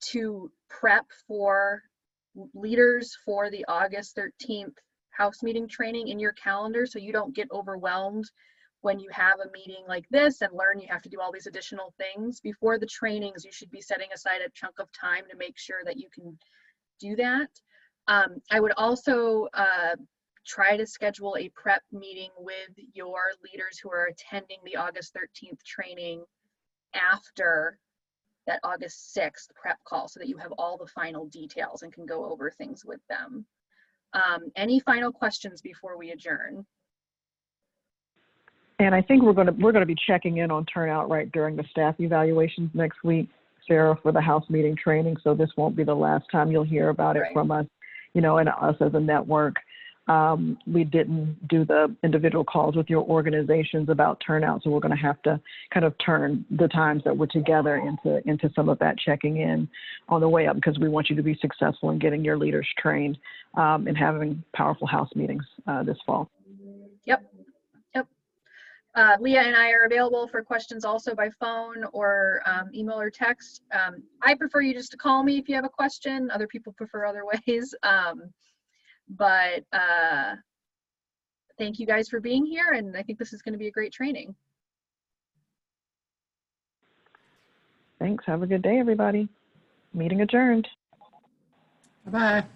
to prep for leaders for the August 13th House meeting training in your calendar, so you don't get overwhelmed when you have a meeting like this and learn you have to do all these additional things. Before the trainings, you should be setting aside a chunk of time to make sure that you can do that. I would also try to schedule a prep meeting with your leaders who are attending the August 13th training after that August 6th prep call, so that you have all the final details and can go over things with them. Any final questions before we adjourn? And I think we're going to be checking in on turnout right during the staff evaluations next week, Sarah, for the House meeting training. So this won't be the last time you'll hear about it from us, and us as a network. We didn't do the individual calls with your organizations about turnout, so we're going to have to kind of turn the times that we're together into some of that checking in on the way up, because we want you to be successful in getting your leaders trained and having powerful House meetings this fall. Yep. Leah and I are available for questions also by phone or email or text. I prefer you just to call me if you have a question. Other people prefer other ways. But thank you guys for being here, and I think this is going to be a great training. Thanks. Have a good day, everybody. Meeting adjourned. Bye-bye.